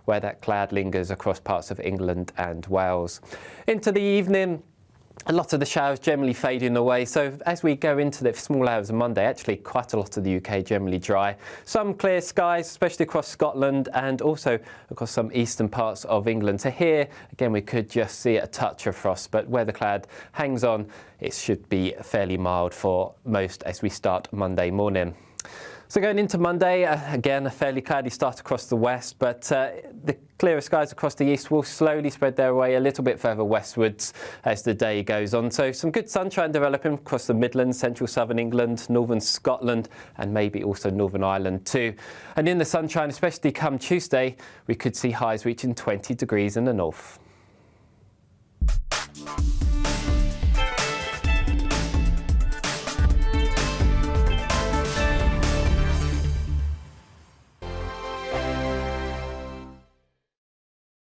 where that cloud lingers across parts of England and Wales. Into the evening, a lot of the showers generally fading away, so as we go into the small hours of Monday, actually quite a lot of the UK generally dry. Some clear skies, especially across Scotland and also across some eastern parts of England. So here, again, we could just see a touch of frost, but where the cloud hangs on, it should be fairly mild for most as we start Monday morning. So going into Monday, again, a fairly cloudy start across the west, but the clearer skies across the east will slowly spread their way a little bit further westwards as the day goes on. So some good sunshine developing across the Midlands, central southern England, northern Scotland, and maybe also Northern Ireland too. And in the sunshine, especially come Tuesday, we could see highs reaching 20 degrees in the north.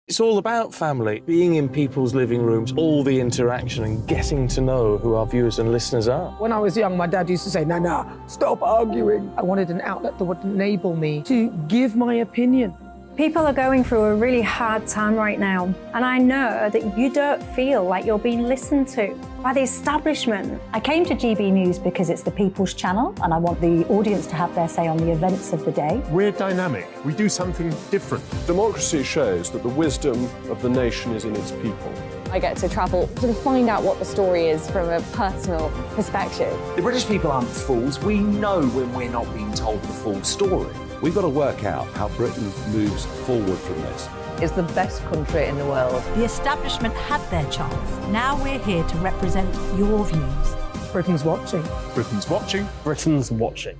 It's all about family, being in people's living rooms, all the interaction and getting to know who our viewers and listeners are. When I was young, my dad used to say, "Nana, stop arguing." I wanted an outlet that would enable me to give my opinion. People are going through a really hard time right now, and I know that you don't feel like you're being listened to by the establishment. I came to GB News because it's the People's Channel, and I want the audience to have their say on the events of the day. We're dynamic. We do something different. Democracy shows that the wisdom of the nation is in its people. I get to travel to find out what the story is from a personal perspective. The British people aren't fools. We know when we're not being told the full story. We've got to work out how Britain moves forward from this. It's the best country in the world. The establishment had their chance. Now we're here to represent your views. Britain's watching. Britain's watching. Britain's watching.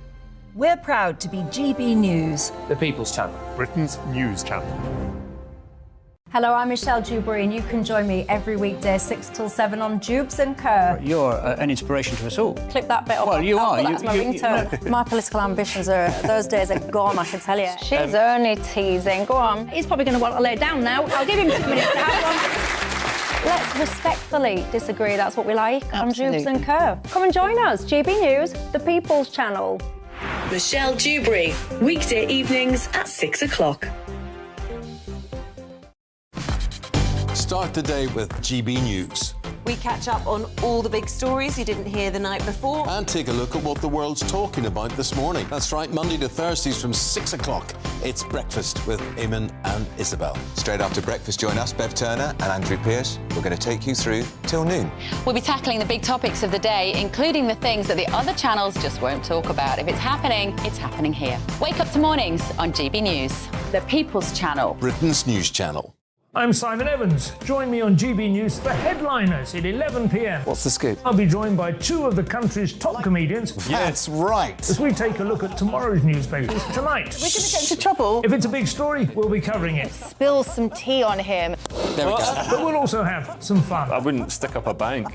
We're proud to be GB News. The People's Channel. Britain's news channel. Hello, I'm Michelle Dewberry, and you can join me every weekday 6 till 7 on Jubes and Kerr. You're an inspiration to us all. Clip that bit off. Well, you are. That's my ringtone. My political ambitions those days are gone, I can tell you. She's only teasing. Go on. He's probably going to want to lay down now. I'll give him 2 minutes to have one. Let's respectfully disagree. That's what we like Absolutely. on Jubes and Kerr. Come and join us. GB News, the People's Channel. Michelle Dewberry, weekday evenings at 6 o'clock. Start the day with GB News. We catch up on all the big stories you didn't hear the night before. And take a look at what the world's talking about this morning. That's right, Monday to Thursdays from 6 o'clock. It's Breakfast with Eamon and Isabel. Straight after breakfast, join us, Bev Turner and Andrew Pearce. We're going to take you through till noon. We'll be tackling the big topics of the day, including the things that the other channels just won't talk about. If it's happening here. Wake up to mornings on GB News, the People's Channel. Britain's news channel. I'm Simon Evans. Join me on GB News for Headliners at 11 p.m. What's the scoop? I'll be joined by 2 of the country's top comedians. That's right. As we take a look at tomorrow's newspapers tonight. We're going to get into trouble. If it's a big story, we'll be covering it. Spill some tea on him. There we go. But we'll also have some fun. I wouldn't stick up a bank.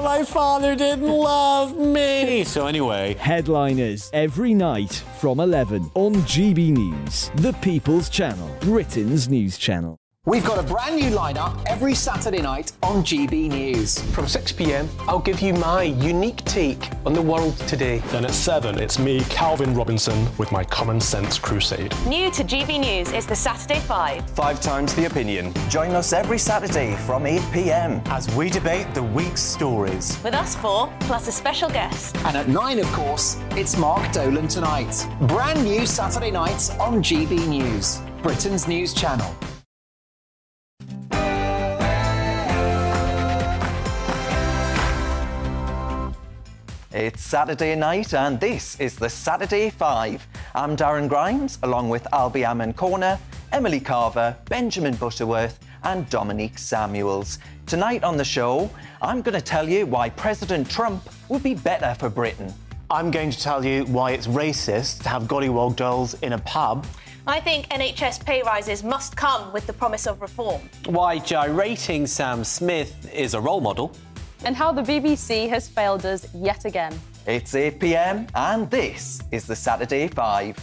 My father didn't love me. So anyway, Headliners every night from 11 on GB News, the People's Channel, Britain's news channel. We've got a brand new lineup every Saturday night on GB News. From 6 p.m, I'll give you my unique take on the world today. Then at 7, it's me, Calvin Robinson, with my Common Sense Crusade. New to GB News is the Saturday 5. 5 times the opinion. Join us every Saturday from 8 p.m. as we debate the week's stories. With us 4, plus a special guest. And at 9, of course, it's Mark Dolan Tonight. Brand new Saturday nights on GB News, Britain's news channel. It's Saturday night and this is the Saturday 5. I'm Darren Grimes, along with Albie Ammon Corner, Emily Carver, Benjamin Butterworth and Dominique Samuels. Tonight on the show, I'm going to tell you why President Trump would be better for Britain. I'm going to tell you why it's racist to have gollywog dolls in a pub. I think NHS pay rises must come with the promise of reform. Why gyrating Sam Smith is a role model. And how the BBC has failed us yet again. It's 8 p.m. and this is the Saturday 5.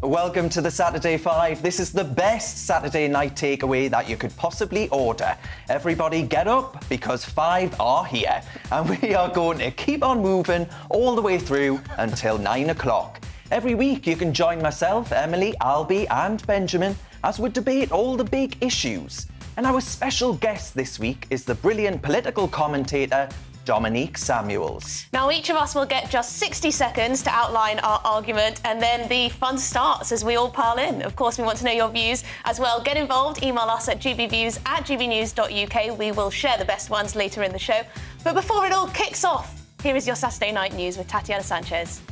Welcome to the Saturday 5. This is the best Saturday night takeaway that you could possibly order. Everybody get up, because 5 are here. And we are going to keep on moving all the way through until 9 o'clock. Every week you can join myself, Emily, Albie and Benjamin as we debate all the big issues. And our special guest this week is the brilliant political commentator, Dominique Samuels. Now, each of us will get just 60 seconds to outline our argument, and then the fun starts as we all pile in. Of course, we want to know your views as well. Get involved. Email us at gbviews@gbnews.uk. We will share the best ones later in the show. But before it all kicks off, here is your Saturday night news with Tatiana Sanchez.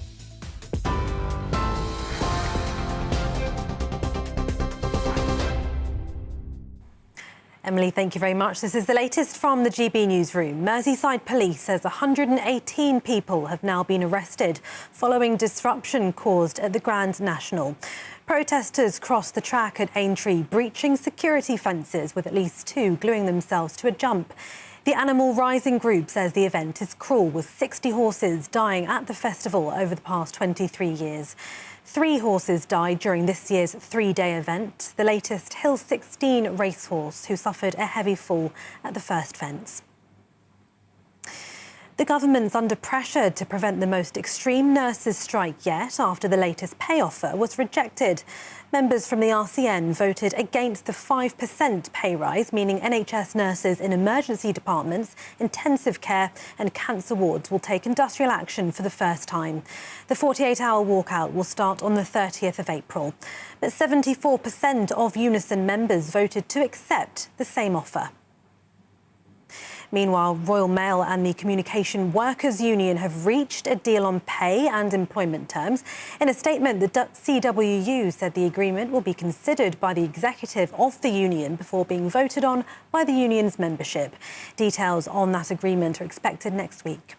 Emily, thank you very much. This is the latest from the GB newsroom. Merseyside Police says 118 people have now been arrested following disruption caused at the Grand National. Protesters crossed the track at Aintree, breaching security fences, with at least 2 gluing themselves to a jump. The Animal Rising group says the event is cruel, with 60 horses dying at the festival over the past 23 years. 3 horses died during this year's 3-day event, the latest Hill 16 racehorse, who suffered a heavy fall at the first fence. The government's under pressure to prevent the most extreme nurses' strike yet after the latest pay offer was rejected. Members from the RCN voted against the 5% pay rise, meaning NHS nurses in emergency departments, intensive care and cancer wards will take industrial action for the first time. The 48-hour walkout will start on the 30th of April. But 74% of Unison members voted to accept the same offer. Meanwhile, Royal Mail and the Communication Workers Union have reached a deal on pay and employment terms. In a statement, the CWU said the agreement will be considered by the executive of the union before being voted on by the union's membership. Details on that agreement are expected next week.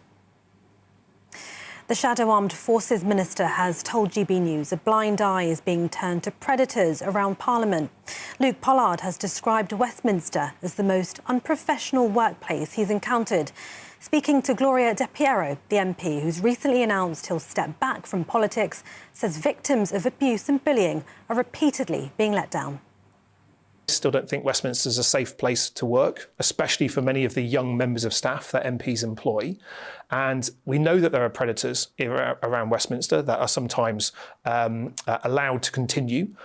The Shadow Armed Forces Minister has told GB News a blind eye is being turned to predators around Parliament. Luke Pollard has described Westminster as the most unprofessional workplace he's encountered. Speaking to Gloria De Piero, the MP, who's recently announced he'll step back from politics, says victims of abuse and bullying are repeatedly being let down. I still don't think Westminster is a safe place to work, especially for many of the young members of staff that MPs employ. And we know that there are predators around Westminster that are sometimes allowed to continue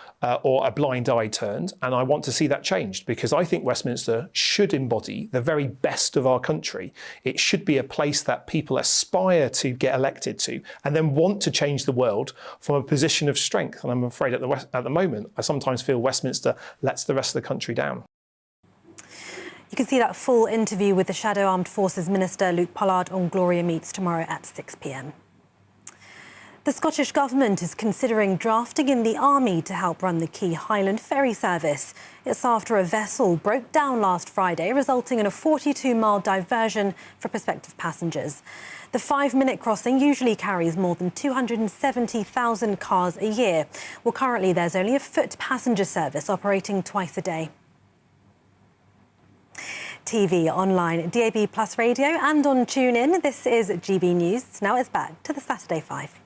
or a blind eye turned. And I want to see that changed, because I think Westminster should embody the very best of our country. It should be a place that people aspire to get elected to and then want to change the world from a position of strength. And I'm afraid at the moment, I sometimes feel Westminster lets the rest of the country down. You can see that full interview with the Shadow Armed Forces Minister Luke Pollard on Gloria Meets tomorrow at 6 p.m. The Scottish Government is considering drafting in the army to help run the key Highland ferry service. It's after a vessel broke down last Friday, resulting in a 42-mile diversion for prospective passengers. The 5-minute crossing usually carries more than 270,000 cars a year. Well, currently there's only a foot passenger service operating twice a day. TV, online, DAB Plus radio and on TuneIn. This is GB News. Now it's back to the Saturday 5.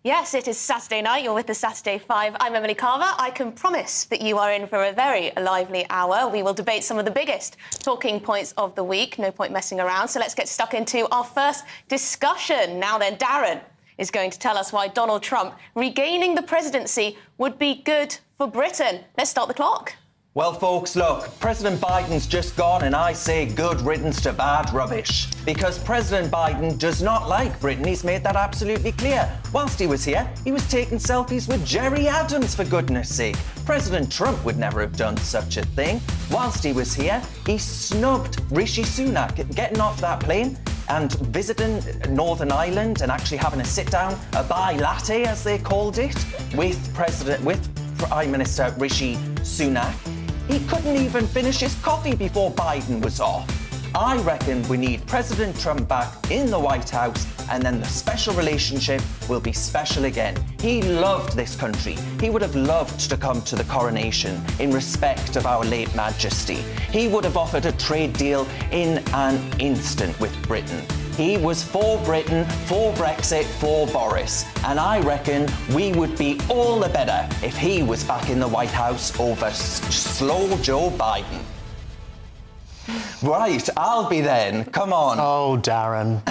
Yes, it is Saturday night. You're with the Saturday 5. I'm Emily Carver. I can promise that you are in for a very lively hour. We will debate some of the biggest talking points of the week. No point messing around. So let's get stuck into our first discussion. Now then, Darren is going to tell us why Donald Trump regaining the presidency would be good for Britain. Let's start the clock. Well, folks, look, President Biden's just gone, and I say good riddance to bad rubbish. Because President Biden does not like Britain. He's made that absolutely clear. Whilst he was here, he was taking selfies with Jerry Adams, for goodness sake. President Trump would never have done such a thing. Whilst he was here, he snubbed Rishi Sunak getting off that plane and visiting Northern Ireland and actually having a sit-down, a bi-latte, as they called it, with Prime Minister Rishi Sunak. He couldn't even finish his coffee before Biden was off. I reckon we need President Trump back in the White House and then the special relationship will be special again. He loved this country. He would have loved to come to the coronation in respect of our late Majesty. He would have offered a trade deal in an instant with Britain. He was for Britain, for Brexit, for Boris. And I reckon we would be all the better if he was back in the White House over slow Joe Biden. Right, I'll be then. Come on. Oh, Darren.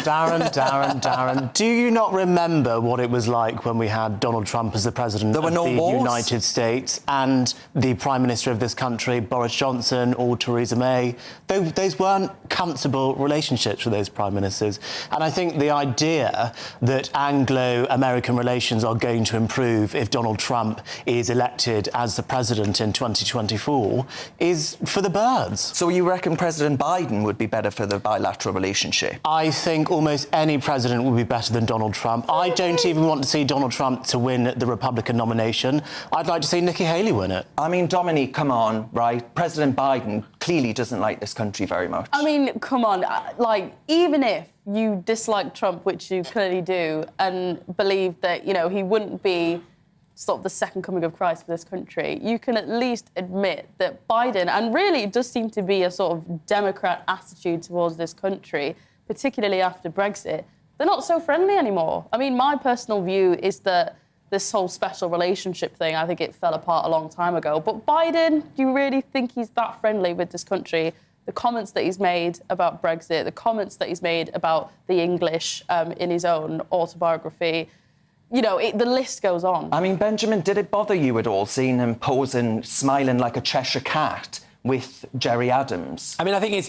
Do you not remember what it was like when we had Donald Trump as the president of the United States and the Prime Minister of this country, Boris Johnson or Theresa May? Those weren't comfortable relationships with those prime ministers. And I think the idea that Anglo-American relations are going to improve if Donald Trump is elected as the president in 2024 is for the birds. So you reckon President Biden would be better for the bilateral relationship? I think almost any president would be better than Donald Trump. I don't even want to see Donald Trump to win the Republican nomination. I'd like to see Nikki Haley win it. I mean, Dominique, come on, right? President Biden clearly doesn't like this country very much. I mean, come on, like, even if you dislike Trump, which you clearly do, and believe that, you know, he wouldn't be sort of the second coming of Christ for this country, you can at least admit that Biden, and really it does seem to be a sort of Democrat attitude towards this country, particularly after Brexit, they're not so friendly anymore. I mean, my personal view is that this whole special relationship thing, I think it fell apart a long time ago. But Biden, do you really think he's that friendly with this country? The comments that he's made about Brexit, the comments that he's made about the English in his own autobiography, you know, the list goes on. I mean, Benjamin, did it bother you at all seeing him posing, smiling like a Cheshire cat with Jerry Adams? I mean, I think his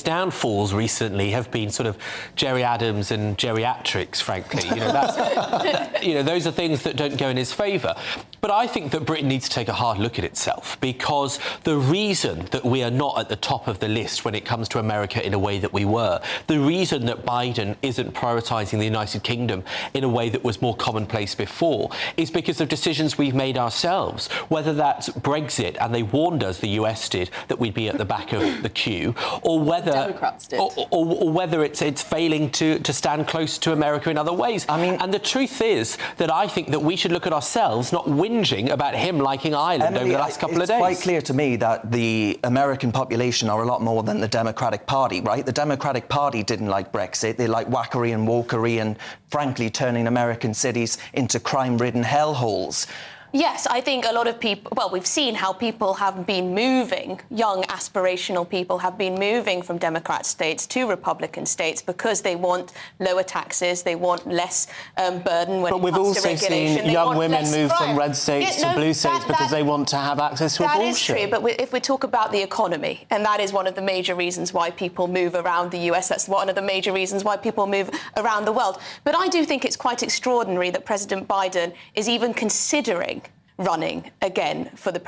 downfalls recently have been sort of Jerry Adams and geriatrics, frankly. You know, that's, you know, those are things that don't go in his favour. But I think that Britain needs to take a hard look at itself, because the reason that we are not at the top of the list when it comes to America in a way that we were, the reason that Biden isn't prioritising the United Kingdom in a way that was more commonplace before, is because of decisions we've made ourselves, whether that's Brexit, and they warned us, the US did, that we'd be at the back of the queue, or whether Democrats did. Or whether it's failing to stand close to America in other ways. I mean, and the truth is that I think that we should look at ourselves, not whinging about him liking Ireland over the last couple of days. It's quite clear to me that the American population are a lot more than the Democratic Party, right? The Democratic Party didn't like Brexit. They like whackery and wokery and, frankly, turning American cities into crime-ridden hellholes. Yes, I think a lot of people, well, we've seen how people have been moving, young aspirational people have been moving from Democrat states to Republican states because they want lower taxes, they want less burden when it comes to regulation. But we've also seen young women move from red states to blue states because they want to have access to abortion. That is true, but if we talk about the economy, and that is one of the major reasons why people move around the US, that's one of the major reasons why people move around the world. But I do think it's quite extraordinary that President Biden is even considering running again for the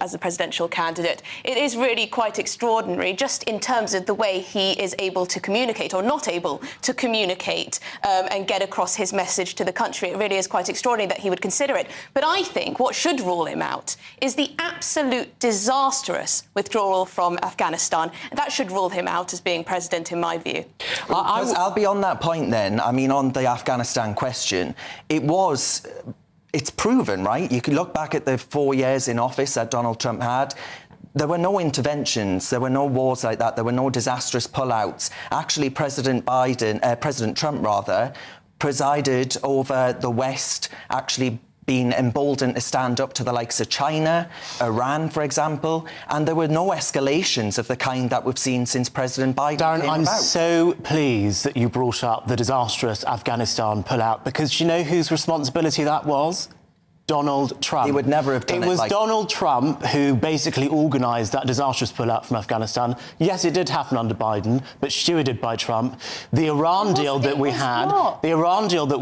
as a presidential candidate. It is really quite extraordinary, just in terms of the way he is able to communicate, or not able to communicate, and get across his message to the country. It really is quite extraordinary that he would consider it. But I think what should rule him out is the absolute disastrous withdrawal from Afghanistan. That should rule him out as being president, in my view. I'll be on that point then. I mean, on the Afghanistan question, it's proven, right? You can look back at the 4 years in office that Donald Trump had. There were no interventions, there were no wars like that, there were no disastrous pullouts. Actually, President Trump presided over the West actually being emboldened to stand up to the likes of China, Iran, for example, and there were no escalations of the kind that we've seen since President Biden Darren, came I'm about. so pleased that you brought up the disastrous Afghanistan pullout, because do you know whose responsibility that was? Donald Trump. He would never have done it. It was Donald Trump who basically organised that disastrous pullout from Afghanistan. Yes, it did happen under Biden, but stewarded by Trump. The Iran deal that we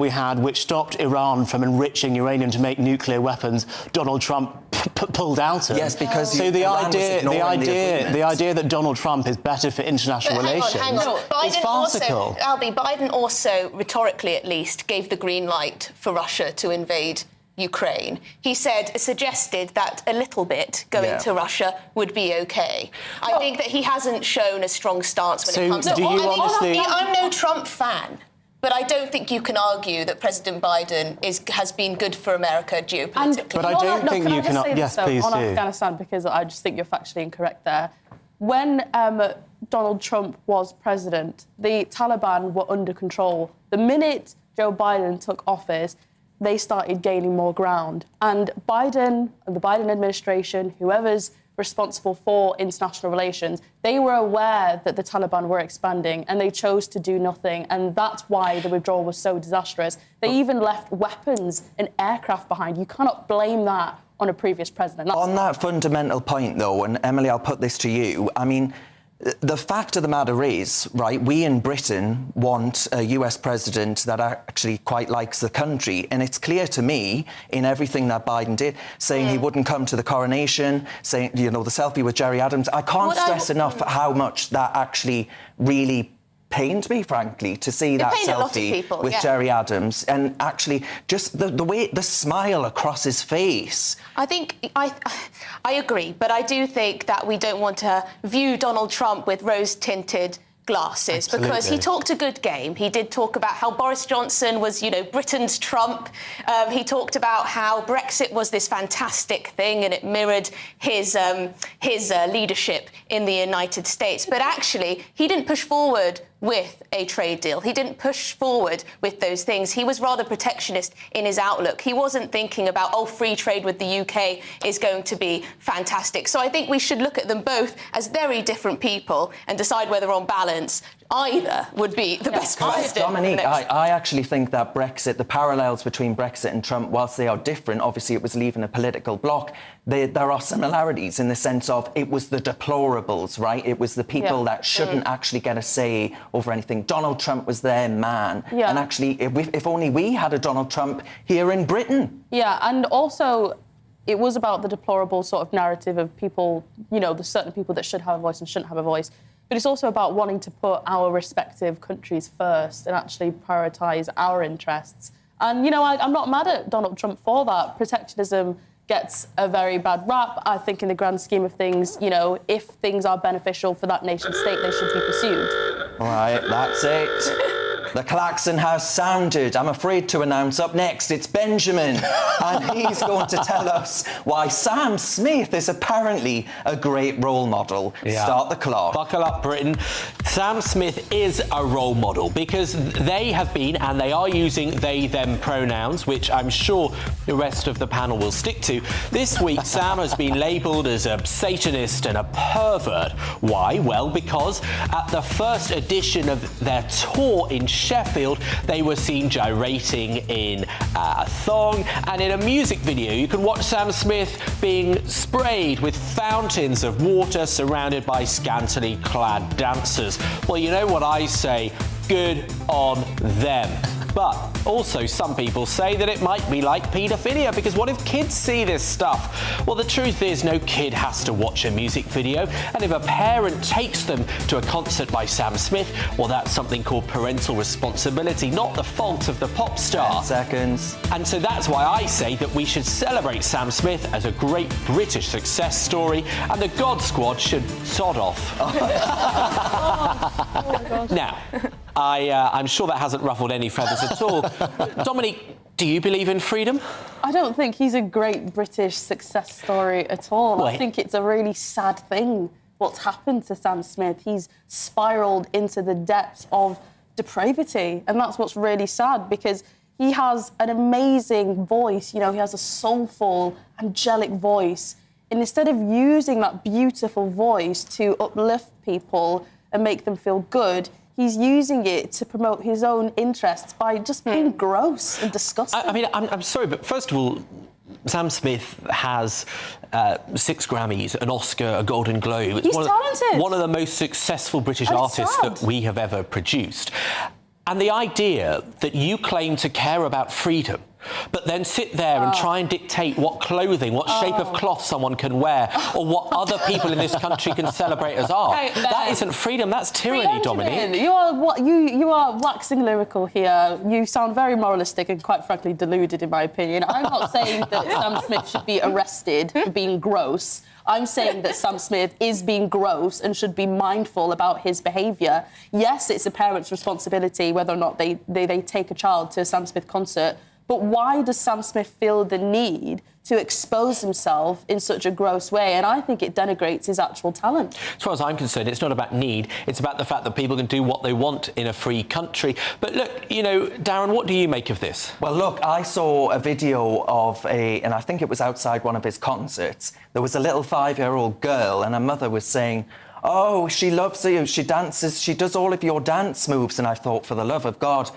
had, which stopped Iran from enriching uranium to make nuclear weapons, Donald Trump pulled out of. Yes, because so the idea that Donald Trump is better for international relations is farcical. Biden also, rhetorically at least, gave the green light for Russia to invade Ukraine. He suggested that a little bit going to Russia would be okay. I think that he hasn't shown a strong stance when it comes to... I'm no Trump fan, But I don't think you can argue that President Biden has been good for America geopolitically. But I don't think you can... Yes, please on do. Afghanistan, because I just think you're factually incorrect there. When Donald Trump was president, the Taliban were under control. The minute Joe Biden took office, they started gaining more ground. And Biden, the Biden administration, whoever's responsible for international relations, they were aware that the Taliban were expanding and they chose to do nothing. And that's why the withdrawal was so disastrous. They even left weapons and aircraft behind. You cannot blame that on a previous president. On that fundamental point, though, and Emily, I'll put this to you, I mean, the fact of the matter is, right, we in Britain want a US president that actually quite likes the country. And it's clear to me in everything that Biden did, saying he wouldn't come to the coronation, saying, you know, the selfie with Jerry Adams. I can't stress enough how much that actually really pained me, frankly, to see that selfie with Jerry Adams, and actually just the way, the smile across his face. I think I agree, but I do think that we don't want to view Donald Trump with rose-tinted glasses. Absolutely. Because he talked a good game. He did talk about how Boris Johnson was, you know, Britain's Trump. He talked about how Brexit was this fantastic thing and it mirrored his leadership in the United States. But actually, he didn't push forward with a trade deal. He didn't push forward with those things. He was rather protectionist in his outlook. He wasn't thinking about, oh, free trade with the UK is going to be fantastic. So I think we should look at them both as very different people and decide whether on balance either would be the best president. Dominique, I actually think that Brexit, the parallels between Brexit and Trump, whilst they are different, obviously it was leaving a political bloc, there are similarities in the sense of it was the deplorables, right? It was the people that shouldn't actually get a say over anything. Donald Trump was their man. Yeah. And actually, if only we had a Donald Trump here in Britain. Yeah, and also it was about the deplorable sort of narrative of people, you know, the certain people that should have a voice and shouldn't have a voice. But it's also about wanting to put our respective countries first and actually prioritise our interests. And, you know, I'm not mad at Donald Trump for that. Protectionism gets a very bad rap. I think in the grand scheme of things, you know, if things are beneficial for that nation state, they should be pursued. All right, that's it. The klaxon has sounded. I'm afraid to announce up next, it's Benjamin. And he's going to tell us why Sam Smith is apparently a great role model. Yeah. Start the clock. Buckle up, Britain. Sam Smith is a role model because they have been, and they are using they, them pronouns, which I'm sure the rest of the panel will stick to. This week, Sam has been labelled as a Satanist and a pervert. Why? Well, because at the first edition of their tour in Sheffield, they were seen gyrating in a thong, and in a music video you can watch Sam Smith being sprayed with fountains of water surrounded by scantily clad dancers. Well, you know what I say, good on them. But also some people say that it might be like paedophilia, because what if kids see this stuff? Well, the truth is no kid has to watch a music video, and if a parent takes them to a concert by Sam Smith, well, that's something called parental responsibility, not the fault of the pop star. 10 seconds. And so that's why I say that we should celebrate Sam Smith as a great British success story, and the God Squad should sod off. Oh my gosh. Now, I'm sure that hasn't ruffled any feathers at all. Dominique, do you believe in freedom? I don't think he's a great British success story at all. I think it's a really sad thing what's happened to Sam Smith. He's spiralled into the depths of depravity, and that's what's really sad, because he has an amazing voice. You know, he has a soulful, angelic voice. And instead of using that beautiful voice to uplift people and make them feel good, he's using it to promote his own interests by just being gross and disgusting. I mean, I'm sorry, but first of all, Sam Smith has 6 Grammys, an Oscar, a Golden Globe. He's talented. One of the most successful British artists that we have ever produced. And the idea that you claim to care about freedom but then sit there and try and dictate what clothing, what shape of cloth someone can wear, or what other people in this country can celebrate as art. That isn't freedom, that's tyranny, Dominique. You are waxing lyrical here. You sound very moralistic and quite frankly deluded, in my opinion. I'm not saying that Sam Smith should be arrested for being gross. I'm saying that Sam Smith is being gross and should be mindful about his behaviour. Yes, it's a parent's responsibility whether or not they take a child to a Sam Smith concert, but why does Sam Smith feel the need to expose himself in such a gross way? And I think it denigrates his actual talent. As far as I'm concerned, it's not about need, it's about the fact that people can do what they want in a free country. But look, you know, Darren, what do you make of this? Well, look, I saw a video of and I think it was outside one of his concerts. There was a little 5-year-old girl and her mother was saying, oh, she loves you, she dances, she does all of your dance moves. And I thought, for the love of God,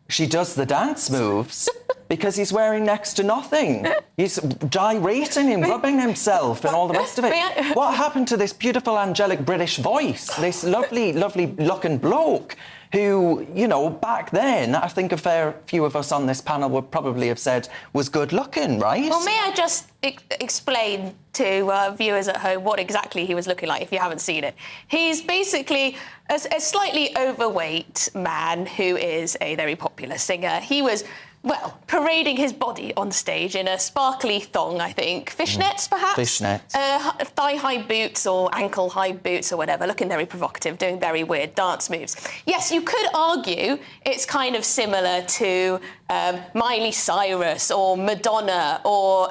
she does the dance moves because he's wearing next to nothing. He's gyrating and rubbing himself and all the rest of it. What happened to this beautiful, angelic British voice? This lovely, lovely looking bloke who, you know, back then, I think a fair few of us on this panel would probably have said was good looking, right? Well, may I just explain to viewers at home what exactly he was looking like, if you haven't seen it? He's basically a slightly overweight man who is a very popular singer. He was, well, parading his body on stage in a sparkly thong, I think. Fishnets, perhaps? Fishnets. Thigh-high boots or ankle-high boots or whatever, looking very provocative, doing very weird dance moves. Yes, you could argue it's kind of similar to Miley Cyrus or Madonna or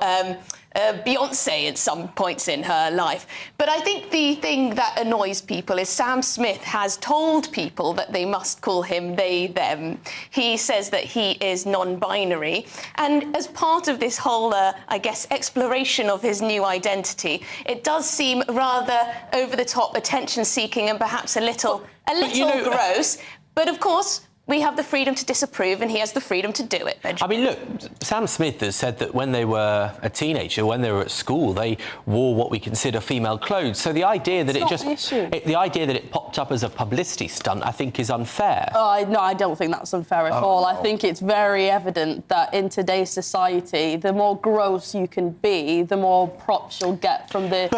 Beyonce at some points in her life. But I think the thing that annoys people is Sam Smith has told people that they must call him they, them. He says that he is non-binary. And as part of this whole, I guess, exploration of his new identity, it does seem rather over-the-top, attention-seeking and perhaps a little gross. But, of course, we have the freedom to disapprove and he has the freedom to do it, Benjamin. I mean, look, Sam Smith has said that when they were a teenager, when they were at school, they wore what we consider female clothes. So the idea that the idea that it popped up as a publicity stunt, I think, is unfair. No, I don't think that's unfair at all. I think it's very evident that in today's society, the more gross you can be, the more props you'll get from the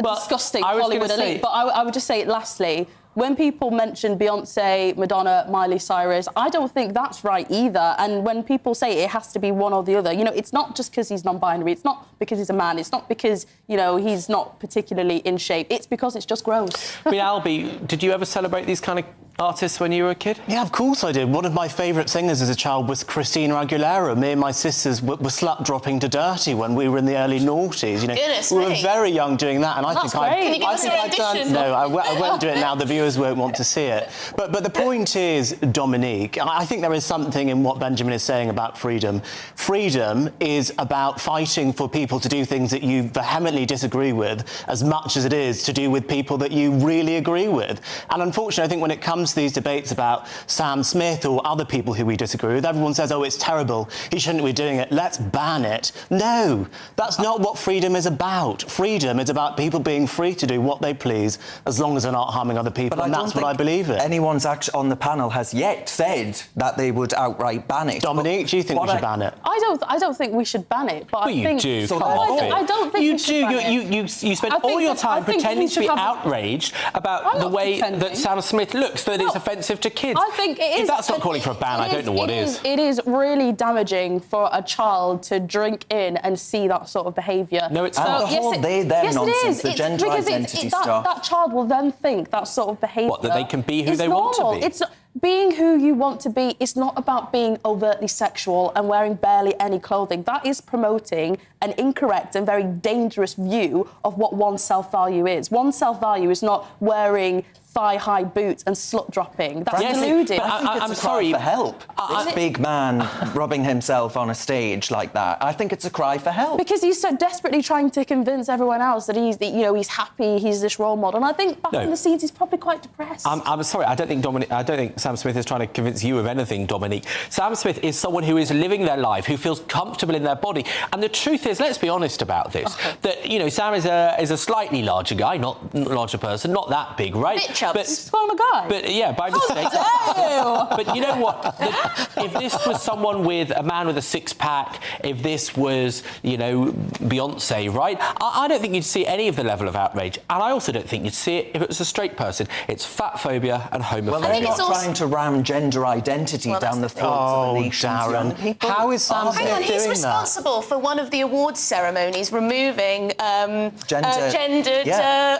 disgusting Hollywood elite. But I would just say, lastly, when people mention Beyonce, Madonna, Miley Cyrus, I don't think that's right either. And when people say it has to be one or the other, you know, it's not just because he's non-binary, it's not because he's a man, it's not because, you know, he's not particularly in shape, it's because it's just gross. I mean, Albie, did you ever celebrate these kind of artists when you were a kid? Yeah, of course I did. One of my favourite singers as a child was Christina Aguilera. Me and my sisters were slut-dropping to Dirty when we were in the early noughties. You know, Goodness we were me. very young doing that, and I think Can you give us a rendition? No, I won't do it now. The viewers won't want to see it. But the point is, Dominique, I think there is something in what Benjamin is saying about freedom. Freedom is about fighting for people to do things that you vehemently disagree with, as much as it is to do with people that you really agree with. And unfortunately, I think when it comes to these debates about Sam Smith or other people who we disagree with, everyone says, oh, it's terrible, he shouldn't be doing it, let's ban it. No, that's not what freedom is about. Freedom is about people being free to do what they please, as long as they're not harming other people, and that's what I believe in. Anyone's actually on the panel has yet said that they would outright ban it. Dominique, do you think we should ban it? I don't think we should ban it, but I think... You do. I don't think you we should ban it. You spend all your time pretending to be outraged about the way that Sam Smith looks, that it's offensive to kids. I think it is. If that's not calling for a ban, I don't know what is. It is really damaging for a child to drink in and see that sort of behaviour. No, it's not. The whole they, them nonsense, the gender identity stuff. That child will then think that sort of behaviour... What, that they can be who they want to be? It's being who you want to be. It's not about being overtly sexual and wearing barely any clothing. That is promoting an incorrect and very dangerous view of what one's self-value is. One's self-value is not wearing thigh-high boots and slut-dropping. That's deluding. I'm sorry for help. This big man rubbing himself on a stage like that. I think it's a cry for help. Because he's so desperately trying to convince everyone else that he's happy, he's this role model. And I think behind the scenes he's probably quite depressed. I'm sorry, I don't think Sam Smith is trying to convince you of anything, Dominique. Sam Smith is someone who is living their life, who feels comfortable in their body. And the truth is, let's be honest about this, that, you know, Sam is a slightly larger guy, not larger person, not that big, right? Chubbs. Oh my God. But yeah, by mistake. But you know what? If this was someone with a man with a six-pack, if this was, you know, Beyonce, right? I don't think you'd see any of the level of outrage. And I also don't think you'd see it if it was a straight person. It's fat phobia and homophobia. Well, they're not trying to ram gender identity down the throats of the nation's young people. How is Sam Smith doing that? He's responsible for one of the awards ceremonies removing gendered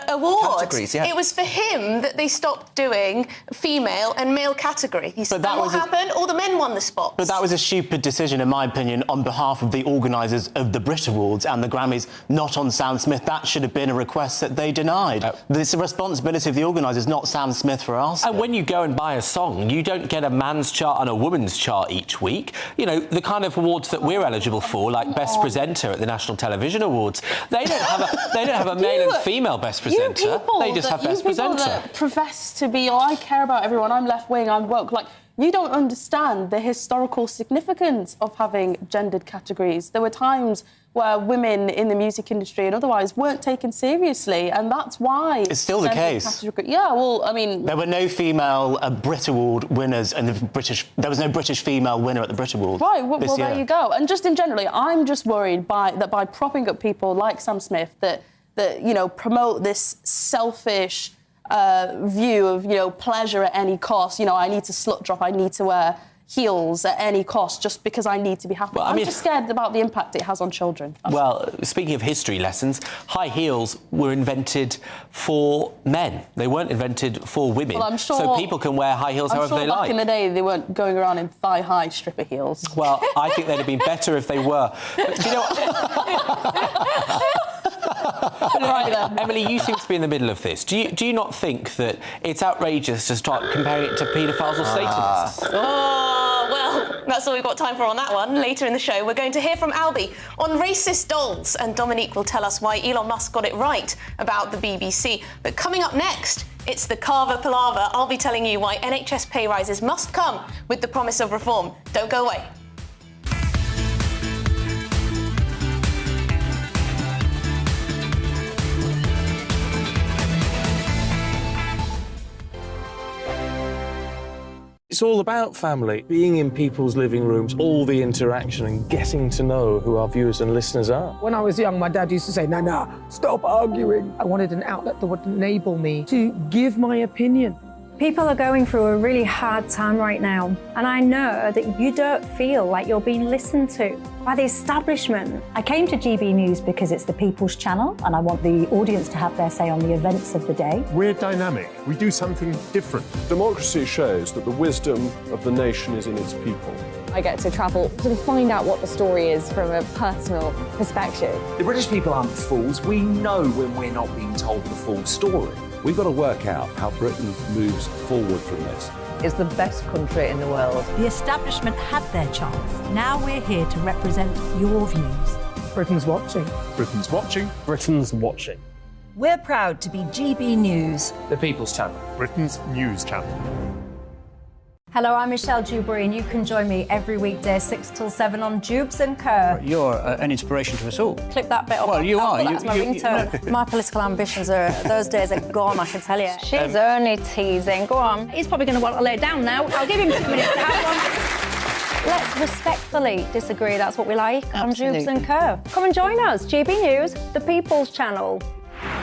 awards. Categories, yeah. It was for him that they stopped doing female and male category. He said, what happened? All the men won the spots. But that was a stupid decision, in my opinion, on behalf of the organisers of the Brit Awards and the Grammys, not on Sam Smith. That should have been a request that they denied. It's the responsibility of the organisers, not Sam Smith, for asking. And when you go and buy a song, you don't get a man's chart and a woman's chart each week. You know, the kind of awards that we're eligible for, like Best Presenter at the National Television Awards, they don't have a male and female Best Presenter. They just have Best Presenter. That profess to be, I care about everyone, I'm left-wing, I'm woke, like, you don't understand the historical significance of having gendered categories. There were times where women in the music industry and otherwise weren't taken seriously, and that's why... It's still the case. Yeah, well, I mean... There were no female Brit Award winners, and there was no British female winner at the Brit Awards. Right, well, there you go. And just in generally, I'm just worried that by propping up people like Sam Smith that you know, promote this selfish view of, you know, pleasure at any cost. You know, I need to slut drop, I need to wear heels at any cost just because I need to be happy. Well, I'm just scared about the impact it has on children. Well, speaking of history lessons, high heels were invented for men. They weren't invented for women. Well, I'm sure, so people can wear high heels however they like. Back in the day, they weren't going around in thigh-high stripper heels. Well, I think they'd have been better if they were. But, you know... Right, Emily, you seem to be in the middle of this. Do you not think that it's outrageous to start comparing it to paedophiles or Satanists? Oh, well, that's all we've got time for on that one. Later in the show, we're going to hear from Albie on racist dolls, and Dominique will tell us why Elon Musk got it right about the BBC. But coming up next, it's the Carver Palaver. I'll be telling you why NHS pay rises must come with the promise of reform. Don't go away. It's all about family, being in people's living rooms, all the interaction and getting to know who our viewers and listeners are. When I was young, my dad used to say, Nana, stop arguing. I wanted an outlet that would enable me to give my opinion. People are going through a really hard time right now, and I know that you don't feel like you're being listened to by the establishment. I came to GB News because it's the People's Channel, and I want the audience to have their say on the events of the day. We're dynamic. We do something different. Democracy shows that the wisdom of the nation is in its people. I get to travel to find out what the story is from a personal perspective. The British people aren't fools. We know when we're not being told the full story. We've got to work out how Britain moves forward from this. It's the best country in the world. The establishment had their chance. Now we're here to represent your views. Britain's watching. Britain's watching. Britain's watching. We're proud to be GB News. The People's Channel. Britain's news channel. Hello, I'm Michelle Dewberry, and you can join me every weekday 6 till 7 on Jubes and Kerr. You're an inspiration to us all. Clip that bit off. Well, you are. That's my ringtone. My political ambitions those days are gone, I can tell you. She's only teasing. Go on. He's probably going to want to lay down now. I'll give him 2 minutes to have one. Let's respectfully disagree. That's what we like on Jubes and Kerr. Come and join us. GB News, the People's Channel.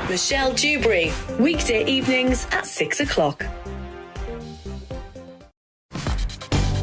Michelle Dewberry, weekday evenings at 6 o'clock.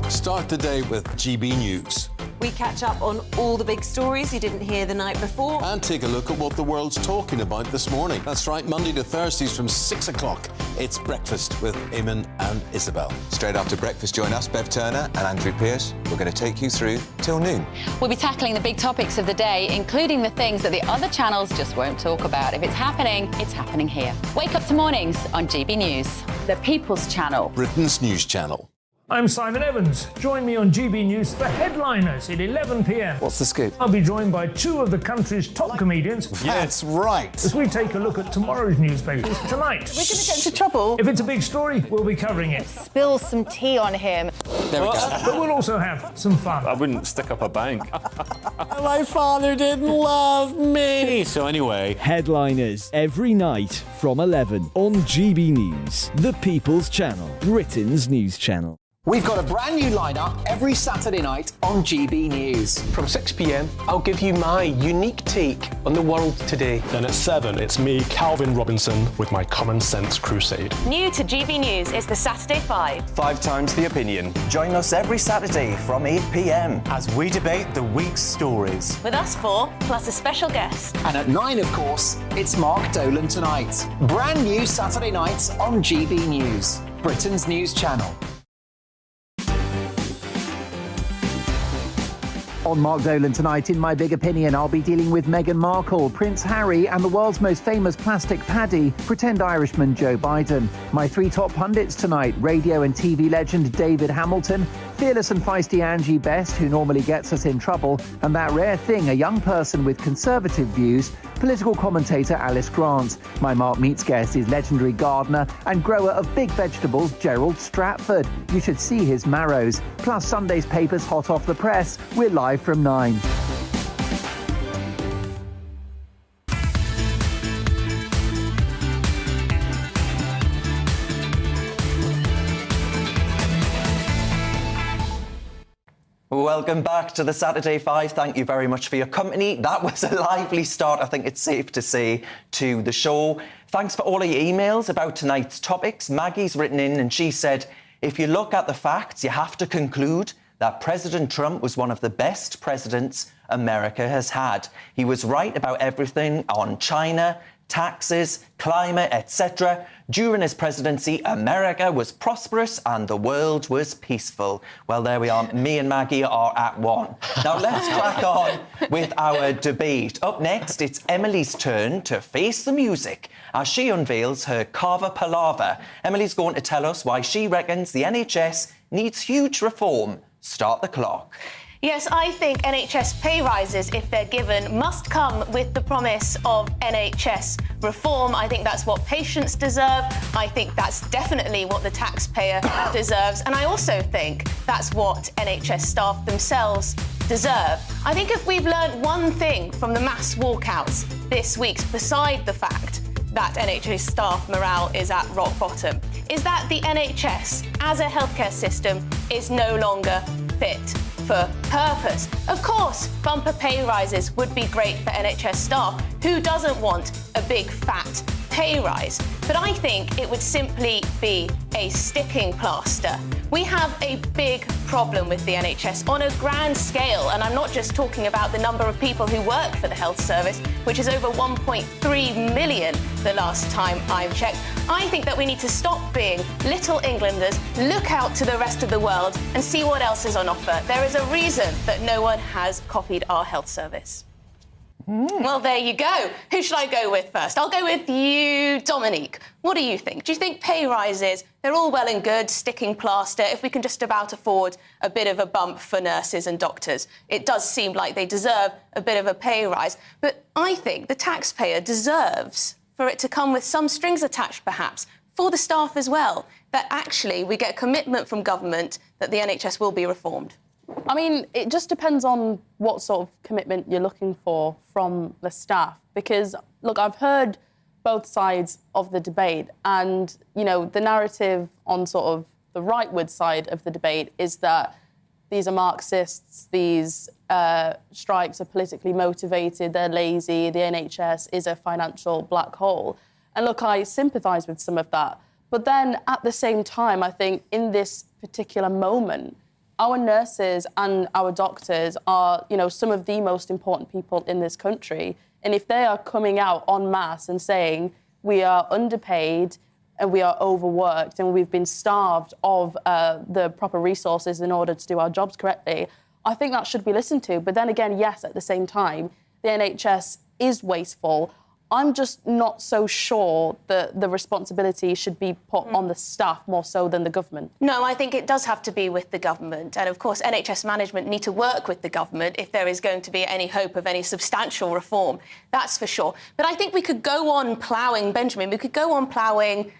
Start the day with GB News. We catch up on all the big stories you didn't hear the night before. And take a look at what the world's talking about this morning. That's right, Monday to Thursdays from 6 o'clock. It's Breakfast with Eamon and Isabel. Straight after breakfast, join us, Bev Turner and Andrew Pearce. We're going to take you through till noon. We'll be tackling the big topics of the day, including the things that the other channels just won't talk about. If it's happening here. Wake up to mornings on GB News, the People's Channel. Britain's news channel. I'm Simon Evans. Join me on GB News for Headliners at 11 p.m. What's the scoop? I'll be joined by two of the country's top comedians. That's right. As we take a look at tomorrow's newspapers tonight. We're going to get into trouble. If it's a big story, we'll be covering it. Spill some tea on him. There we go. But we'll also have some fun. I wouldn't stick up a bank. My father didn't love me. So anyway. Headliners every night from 11 on GB News, the People's Channel, Britain's news channel. We've got a brand new lineup every Saturday night on GB News. From 6 p.m, I'll give you my unique take on the world today. Then at 7, it's me, Calvin Robinson, with my Common Sense Crusade. New to GB News is the Saturday 5. 5 times the opinion. Join us every Saturday from 8 p.m. as we debate the week's stories. With us 4, plus a special guest. And at 9, of course, it's Mark Dolan Tonight. Brand new Saturday nights on GB News, Britain's news channel. On Mark Dolan Tonight, in my big opinion, I'll be dealing with Meghan Markle, Prince Harry and the world's most famous plastic paddy, pretend Irishman Joe Biden. My 3 top pundits tonight, radio and TV legend David Hamilton, fearless and feisty Angie Best, who normally gets us in trouble, and that rare thing, a young person with conservative views, political commentator Alice Grant. My Mark Meets guest is legendary gardener and grower of big vegetables Gerald Stratford. You should see his marrows. Plus Sunday's papers hot off the press. We're live from 9. Welcome back to the Saturday 5. Thank you very much for your company. That was a lively start, I think it's safe to say, to the show. Thanks for all of your emails about tonight's topics. Maggie's written in and she said, if you look at the facts, you have to conclude that President Trump was one of the best presidents America has had. He was right about everything on China, taxes, climate, etc. During his presidency, America was prosperous and the world was peaceful. Well, there we are. Me and Maggie are at 1. Now, let's crack on with our debate. Up next, it's Emily's turn to face the music as she unveils her Carver Palaver. Emily's going to tell us why she reckons the NHS needs huge reform. Start the clock. Yes, I think NHS pay rises, if they're given, must come with the promise of NHS reform. I think that's what patients deserve. I think that's definitely what the taxpayer deserves. And I also think that's what NHS staff themselves deserve. I think if we've learned one thing from the mass walkouts this week, beside the fact that NHS staff morale is at rock bottom, is that the NHS as a healthcare system is no longer fit for purpose. Of course, bumper pay rises would be great for NHS staff. Who doesn't want a big fat pay rise? But I think it would simply be a sticking plaster. We have a big problem with the NHS on a grand scale, and I'm not just talking about the number of people who work for the health service, which is over 1.3 million the last time I've checked. I think that we need to stop being little Englanders, look out to the rest of the world and see what else is on offer. There is a reason that no one has copied our health service. Well, there you go. Who should I go with first? I'll go with you, Dominique. What do you think? Do you think pay rises, they're all well and good, sticking plaster, if we can just about afford a bit of a bump for nurses and doctors? It does seem like they deserve a bit of a pay rise. But I think the taxpayer deserves for it to come with some strings attached, perhaps, for the staff as well, that actually we get a commitment from government that the NHS will be reformed. I mean, it just depends on what sort of commitment you're looking for from the staff. Because, look, I've heard both sides of the debate and, you know, the narrative on sort of the rightward side of the debate is that these are Marxists, these strikes are politically motivated, they're lazy, the NHS is a financial black hole. And, look, I sympathise with some of that. But then, at the same time, I think in this particular moment, our nurses and our doctors are, you know, some of the most important people in this country. And if they are coming out en masse and saying we are underpaid and we are overworked and we've been starved of the proper resources in order to do our jobs correctly, I think that should be listened to. But then again, yes, at the same time, the NHS is wasteful. I'm just not so sure that the responsibility should be put on the staff more so than the government. No, I think it does have to be with the government. And, of course, NHS management need to work with the government if there is going to be any hope of any substantial reform. That's for sure. But I think we could go on ploughing, Benjamin, we could go on ploughing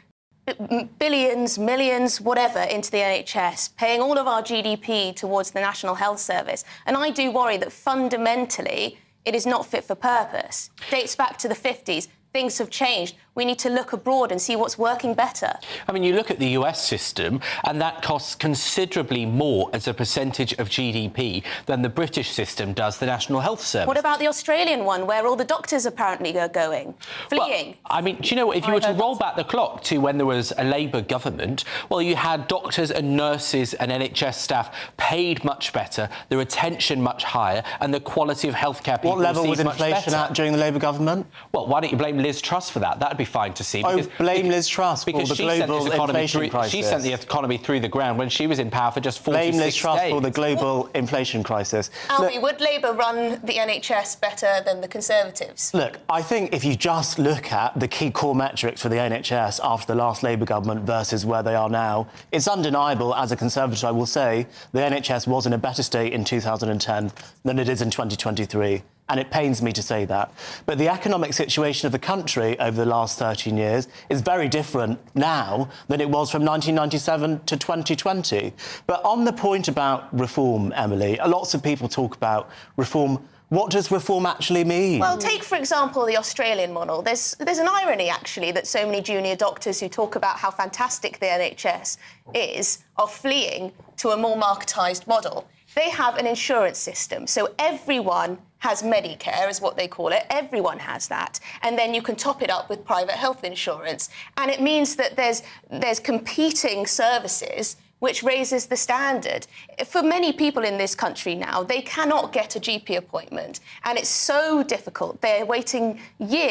billions, millions, whatever, into the NHS, paying all of our GDP towards the National Health Service. And I do worry that fundamentally it is not fit for purpose. Dates back to the 50s. Things have changed. We need to look abroad and see what's working better. I mean, you look at the US system, and that costs considerably more as a percentage of GDP than the British system does the National Health Service. What about the Australian one, where all the doctors apparently are going, fleeing? Well, I mean, do you know what? If you were to roll back the clock to when there was a Labour government, well, you had doctors and nurses and NHS staff paid much better, the retention much higher, and the quality of healthcare people What level was much inflation better. at during the Labour government? Well, why don't you blame Liz Truss for that? That'd be fine to see. Because, blame Liz Truss because for the global inflation crisis. She sent the economy through the ground when she was in power for just 46 Blame Liz Truss days. for the global inflation crisis. Albie, would Labour run the NHS better than the Conservatives? Look, I think if you just look at the key core metrics for the NHS after the last Labour government versus where they are now, it's undeniable, as a Conservative, I will say, the NHS was in a better state in 2010 than it is in 2023. And it pains me to say that. But the economic situation of the country over the last 13 years is very different now than it was from 1997 to 2020. But on the point about reform, Emily, lots of people talk about reform. What does reform actually mean? Well, take, for example, the Australian model. There's an irony, actually, that so many junior doctors who talk about how fantastic the NHS is are fleeing to a more marketised model. They have an insurance system, so everyone has Medicare, is what they call it. Everyone has that. And then you can top it up with private health insurance. And it means that there's competing services which raises the standard. For many people in this country now, they cannot get a GP appointment. And it's so difficult. They're waiting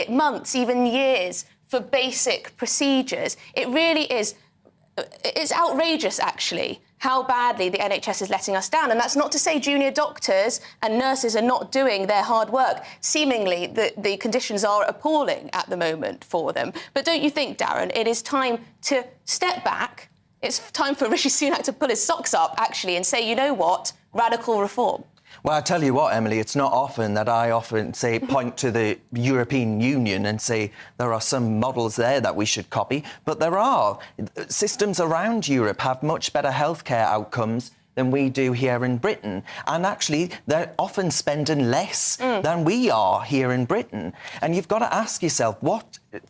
months, even years, for basic procedures. It really is... It's outrageous, actually, how badly the NHS is letting us down. And that's not to say junior doctors and nurses are not doing their hard work. Seemingly, the conditions are appalling at the moment for them. But don't you think, Darren, it is time to step back? It's time for Rishi Sunak to pull his socks up, actually, and say, you know what, radical reform. Well, I tell you what, Emily, it's not often that I point to the European Union and say there are some models there that we should copy, but there are. Systems around Europe have much better healthcare outcomes than we do here in Britain. And actually, they're often spending less than we are here in Britain. And you've got to ask yourself,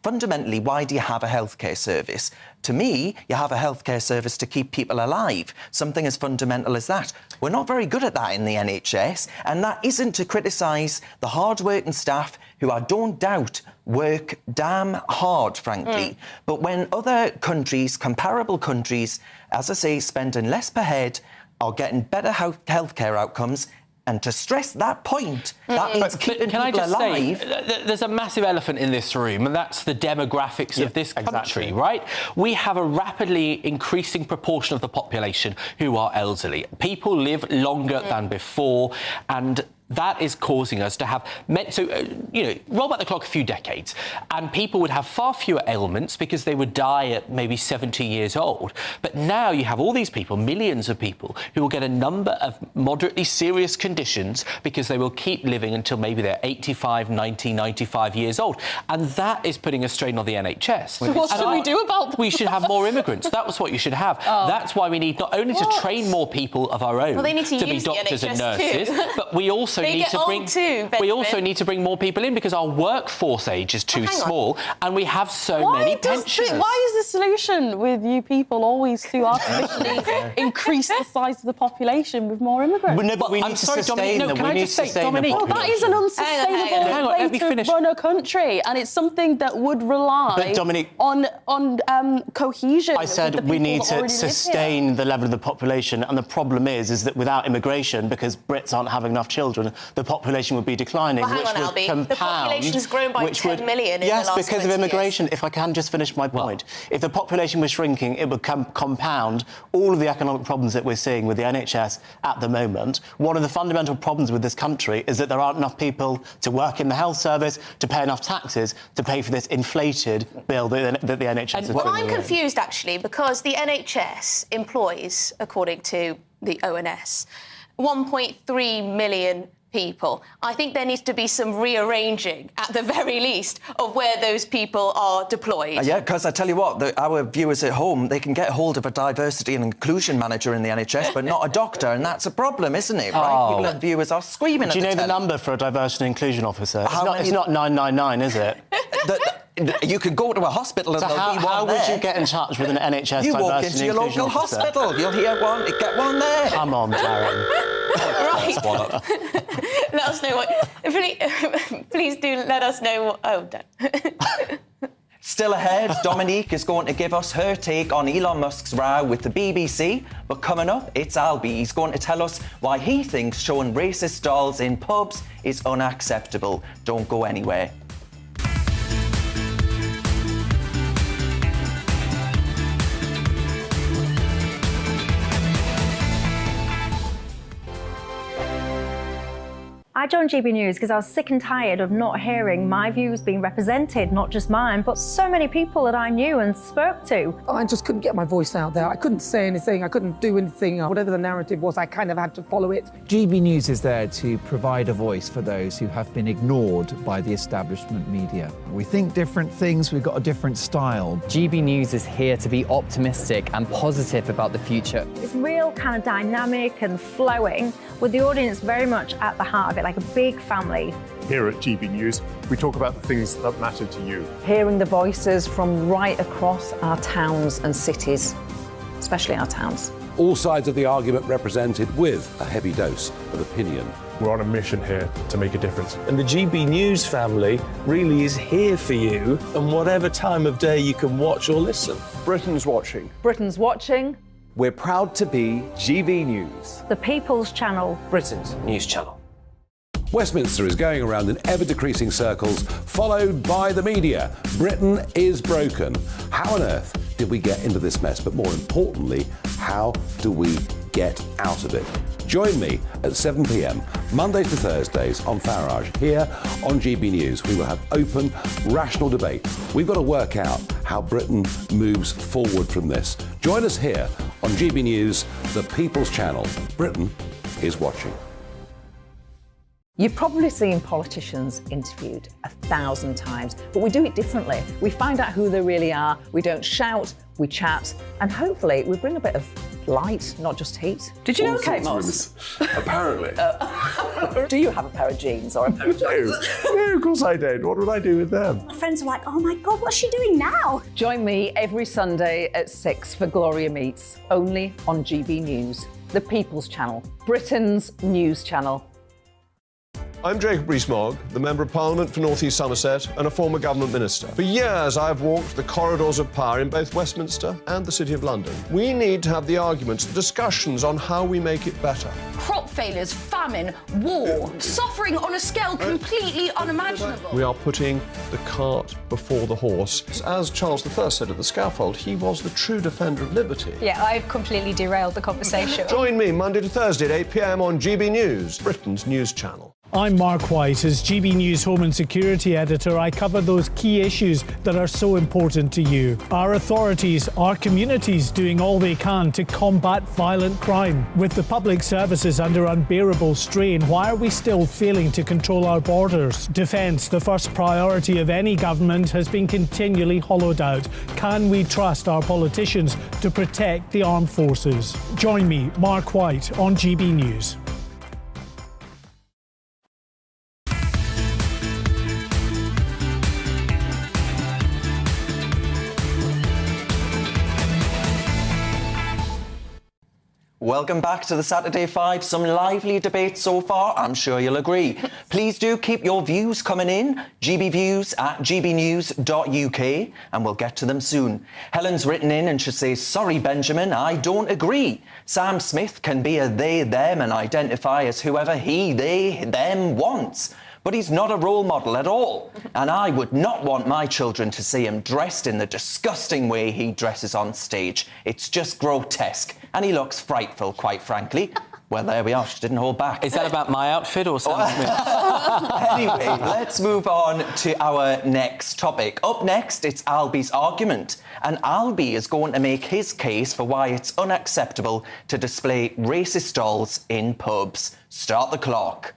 fundamentally, why do you have a healthcare service? To me, you have a healthcare service to keep people alive, something as fundamental as that. We're not very good at that in the NHS, and that isn't to criticise the hard-working staff who I don't doubt work damn hard, frankly. But when other countries, comparable countries, as I say, spending less per head, are getting better healthcare outcomes, and to stress that point, that means keeping people alive. Say, there's a massive elephant in this room, and that's the demographics of this country, right? We have a rapidly increasing proportion of the population who are elderly. People live longer than before, and that is causing us to have... roll back the clock a few decades, and people would have far fewer ailments because they would die at maybe 70 years old. But now you have all these people, millions of people, who will get a number of moderately serious conditions because they will keep living until maybe they're 85, 90, 95 years old. And that is putting a strain on the NHS. So what should we do about that? We should have more immigrants. That was what you should have. That's why we need not only to train more people of our own they need to be use doctors the and NHS nurses, but we also need to bring more people in because our workforce age is too small and we have so many pensioners. Why is the solution with you people always to artificially increase the size of the population with more immigrants? No, but we need to sustain them. Can I just say, Dominique, that is an unsustainable way to run a country, and it's something that would rely on cohesion. I said we need to sustain the level of the population, and the problem is that without immigration, because Brits aren't having enough children, children, the population would be declining, Well, hang which on, would Albie. compound... The population's grown by 10 million in the Yes, last because 20 of immigration. years. If I can just finish my point. If the population was shrinking, it would compound all of the economic problems that we're seeing with the NHS at the moment. One of the fundamental problems with this country is that there aren't enough people to work in the health service, to pay enough taxes, to pay for this inflated bill that the NHS is Well, bringing I'm in. confused, actually, because the NHS employs, according to the ONS, 1.3 million people. I think there needs to be some rearranging, at the very least, of where those people are deployed. Yeah, because I tell you what, our viewers at home, they can get hold of a diversity and inclusion manager in the NHS, but not a doctor, and that's a problem, isn't it, right? People and viewers are screaming at Do you the know the telly. number for a diversity and inclusion officer? How It's not 999, is it? You could go to a hospital and So there'll be one how there. would you get in touch with an NHS You diversity walk into your and inclusion local officer? hospital, you'll hear one, get one there. Come on, Darren. Right. Let us know what... Please do let us know what... Oh, done. Still ahead, Dominique is going to give us her take on Elon Musk's row with the BBC. But coming up, it's Albie. He's going to tell us why he thinks showing racist dolls in pubs is unacceptable. Don't go anywhere. I joined GB News because I was sick and tired of not hearing my views being represented, not just mine, but so many people that I knew and spoke to. I just couldn't get my voice out there. I couldn't say anything. I couldn't do anything. Whatever the narrative was, I kind of had to follow it. GB News is there to provide a voice for those who have been ignored by the establishment media. We think different things, we've got a different style. GB News is here to be optimistic and positive about the future. It's real kind of dynamic and flowing, with the audience very much at the heart of it, like a big family. Here at GB News, we talk about the things that matter to you. Hearing the voices from right across our towns and cities, especially our towns. All sides of the argument represented with a heavy dose of opinion. We're on a mission here to make a difference. And the GB News family really is here for you, and whatever time of day you can watch or listen. Britain's watching. Britain's watching. We're proud to be GB News, The People's Channel. Britain's news channel. Westminster is going around in ever-decreasing circles, followed by the media. Britain is broken. How on earth did we get into this mess? But more importantly, how do we get out of it? Join me at 7 p.m, Mondays to Thursdays on Farage, here on GB News. We will have open, rational debate. We've got to work out how Britain moves forward from this. Join us here on GB News, the People's Channel. Britain is watching. You've probably seen politicians interviewed 1,000 times, but we do it differently. We find out who they really are, we don't shout, we chat, and hopefully we bring a bit of light, not just heat. Did you know Kate Moss? Apparently. Do you have a pair of jeans or a pair of jeans? No, of course I don't. What would I do with them? My friends are like, oh my God, what's she doing now? Join me every Sunday at 6 for Gloria Meets, only on GB News, the People's Channel, Britain's news channel. I'm Jacob Rees-Mogg, the Member of Parliament for North East Somerset and a former government minister. For years, I've walked the corridors of power in both Westminster and the City of London. We need to have the arguments, the discussions on how we make it better. Crop failures, famine, war, suffering on a scale completely unimaginable. We are putting the cart before the horse. As Charles I said at the scaffold, he was the true defender of liberty. Yeah, I've completely derailed the conversation. Join me Monday to Thursday at 8 p.m. on GB News, Britain's news channel. I'm Mark White. As GB News Home and Security Editor, I cover those key issues that are so important to you. Our authorities, our communities doing all they can to combat violent crime. With the public services under unbearable strain, why are we still failing to control our borders? Defence, the first priority of any government, has been continually hollowed out. Can we trust our politicians to protect the armed forces? Join me, Mark White, on GB News. Welcome back to the Saturday 5. Some lively debate so far, I'm sure you'll agree. Please do keep your views coming in, gbviews@gbnews.uk, and we'll get to them soon. Helen's written in and she says, sorry, Benjamin, I don't agree. Sam Smith can be a they, them and identify as whoever he, they, them wants. But he's not a role model at all. And I would not want my children to see him dressed in the disgusting way he dresses on stage. It's just grotesque. And he looks frightful, quite frankly. Well, there we are. She didn't hold back. Is that about my outfit or Sam Smith? Anyway, let's move on to our next topic. Up next, it's Albie's argument. And Albie is going to make his case for why it's unacceptable to display racist dolls in pubs. Start the clock.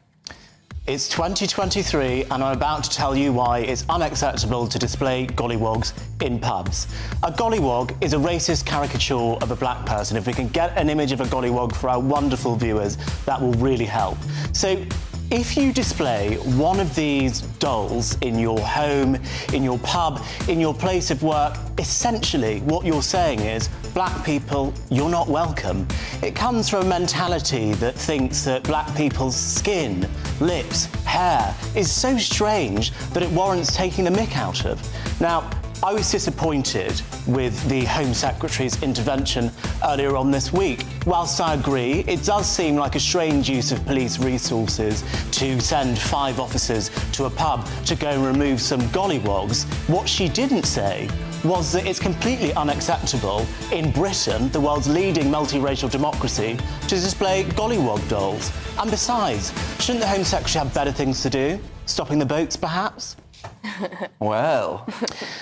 It's 2023 and I'm about to tell you why it's unacceptable to display gollywogs in pubs. A gollywog is a racist caricature of a black person. If we can get an image of a gollywog for our wonderful viewers, that will really help. So if you display one of these dolls in your home, in your pub, in your place of work, essentially what you're saying is, black people, you're not welcome. It comes from a mentality that thinks that black people's skin, lips, hair is so strange that it warrants taking the mick out of. Now, I was disappointed with the Home Secretary's intervention earlier on this week. Whilst I agree, it does seem like a strange use of police resources to send 5 officers to a pub to go and remove some gollywogs. What she didn't say was that it's completely unacceptable in Britain, the world's leading multiracial democracy, to display gollywog dolls. And besides, shouldn't the Home Secretary have better things to do? Stopping the boats, perhaps? Well.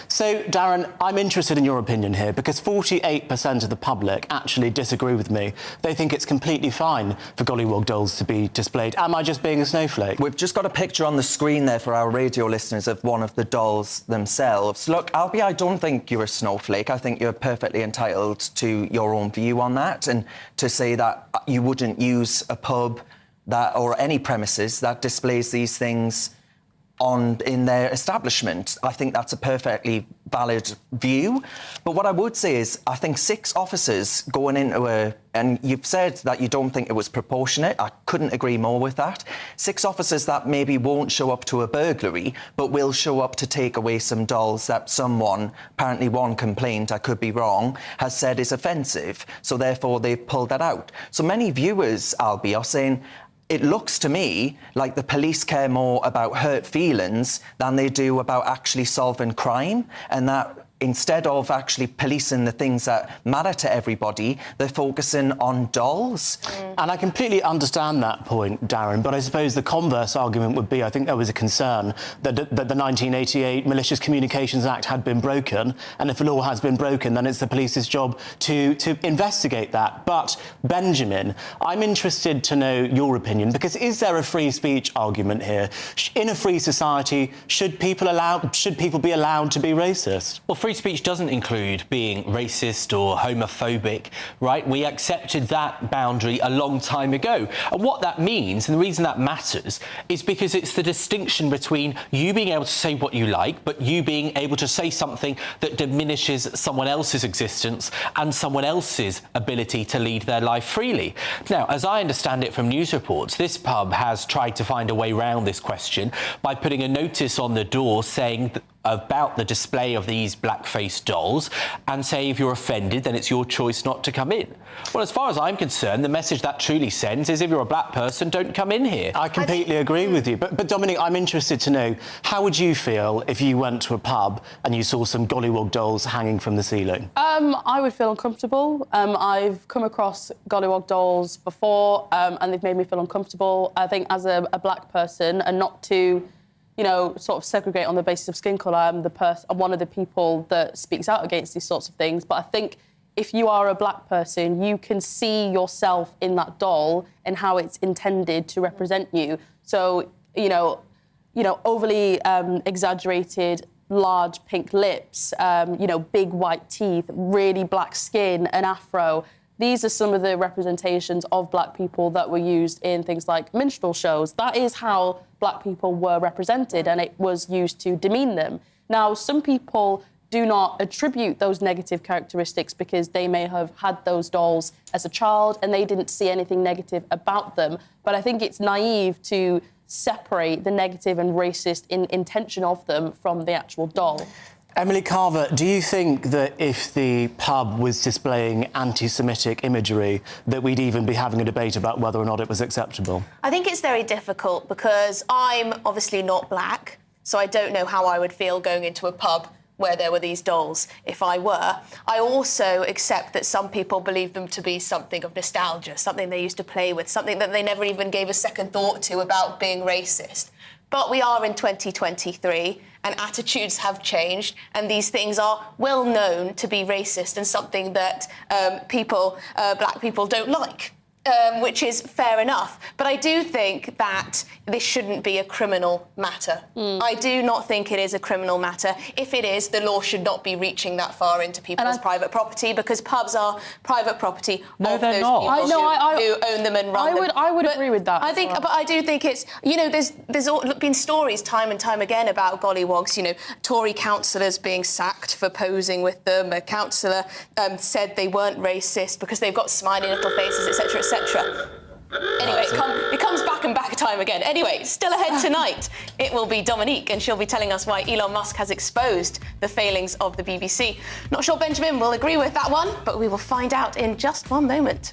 So, Darren, I'm interested in your opinion here because 48% of the public actually disagree with me. They think it's completely fine for gollywog dolls to be displayed. Am I just being a snowflake? We've just got a picture on the screen there for our radio listeners of one of the dolls themselves. Look, Albie, I don't think you're a snowflake. I think you're perfectly entitled to your own view on that, and to say that you wouldn't use a pub that or any premises that displays these things in their establishment. I think that's a perfectly valid view. But what I would say is, I think 6 officers going into and you've said that you don't think it was proportionate. I couldn't agree more with that. 6 officers that maybe won't show up to a burglary, but will show up to take away some dolls that someone, apparently one complaint, I could be wrong, has said is offensive. So therefore they've pulled that out. So many viewers, Albie, are saying, it looks to me like the police care more about hurt feelings than they do about actually solving crime, and that instead of actually policing the things that matter to everybody, they're focusing on dolls. And I completely understand that point, Darren, but I suppose the converse argument would be, I think there was a concern that the 1988 Malicious Communications Act had been broken, and if a law has been broken, then it's the police's job to investigate that. But, Benjamin, I'm interested to know your opinion, because is there a free speech argument here? In a free society, should people be allowed to be racist? Well, free speech doesn't include being racist or homophobic, right? We accepted that boundary a long time ago. And what that means, and the reason that matters, is because it's the distinction between you being able to say what you like, but you being able to say something that diminishes someone else's existence and someone else's ability to lead their life freely. Now, as I understand it from news reports, this pub has tried to find a way around this question by putting a notice on the door saying about the display of these black-faced dolls and say if you're offended, then it's your choice not to come in. Well, as far as I'm concerned, the message that truly sends is if you're a black person, don't come in here. I completely agree with you. But Dominic, I'm interested to know, how would you feel if you went to a pub and you saw some gollywog dolls hanging from the ceiling? I would feel uncomfortable. I've come across gollywog dolls before and they've made me feel uncomfortable. I think as a black person, and not to sort of segregate on the basis of skin colour. I'm one of the people that speaks out against these sorts of things. But I think if you are a black person, you can see yourself in that doll and how it's intended to represent you. So, overly exaggerated, large pink lips, big white teeth, really black skin, an afro. These are some of the representations of black people that were used in things like minstrel shows. That is how black people were represented, and it was used to demean them. Now, some people do not attribute those negative characteristics because they may have had those dolls as a child and they didn't see anything negative about them. But I think it's naive to separate the negative and racist intention of them from the actual doll. Emily Carver, do you think that if the pub was displaying anti-Semitic imagery, that we'd even be having a debate about whether or not it was acceptable? I think it's very difficult because I'm obviously not black, so I don't know how I would feel going into a pub where there were these dolls if I were. I also accept that some people believe them to be something of nostalgia, something they used to play with, something that they never even gave a second thought to about being racist. But we are in 2023 and attitudes have changed and these things are well known to be racist and something that black people don't like. Which is fair enough. But I do think that this shouldn't be a criminal matter. I do not think it is a criminal matter. If it is, the law should not be reaching that far into people's private property because pubs are private property of those people who own them and run them. I would agree with that. But I do think it's, you know, there's been stories time and time again about gollywogs, you know, Tory councillors being sacked for posing with them. A councillor said they weren't racist because they've got smiley little faces, etc., etc. Anyway, it comes back and back time again. Anyway, still ahead tonight, it will be Dominique, and she'll be telling us why Elon Musk has exposed the failings of the BBC. Not sure Benjamin will agree with that one, but we will find out in just one moment.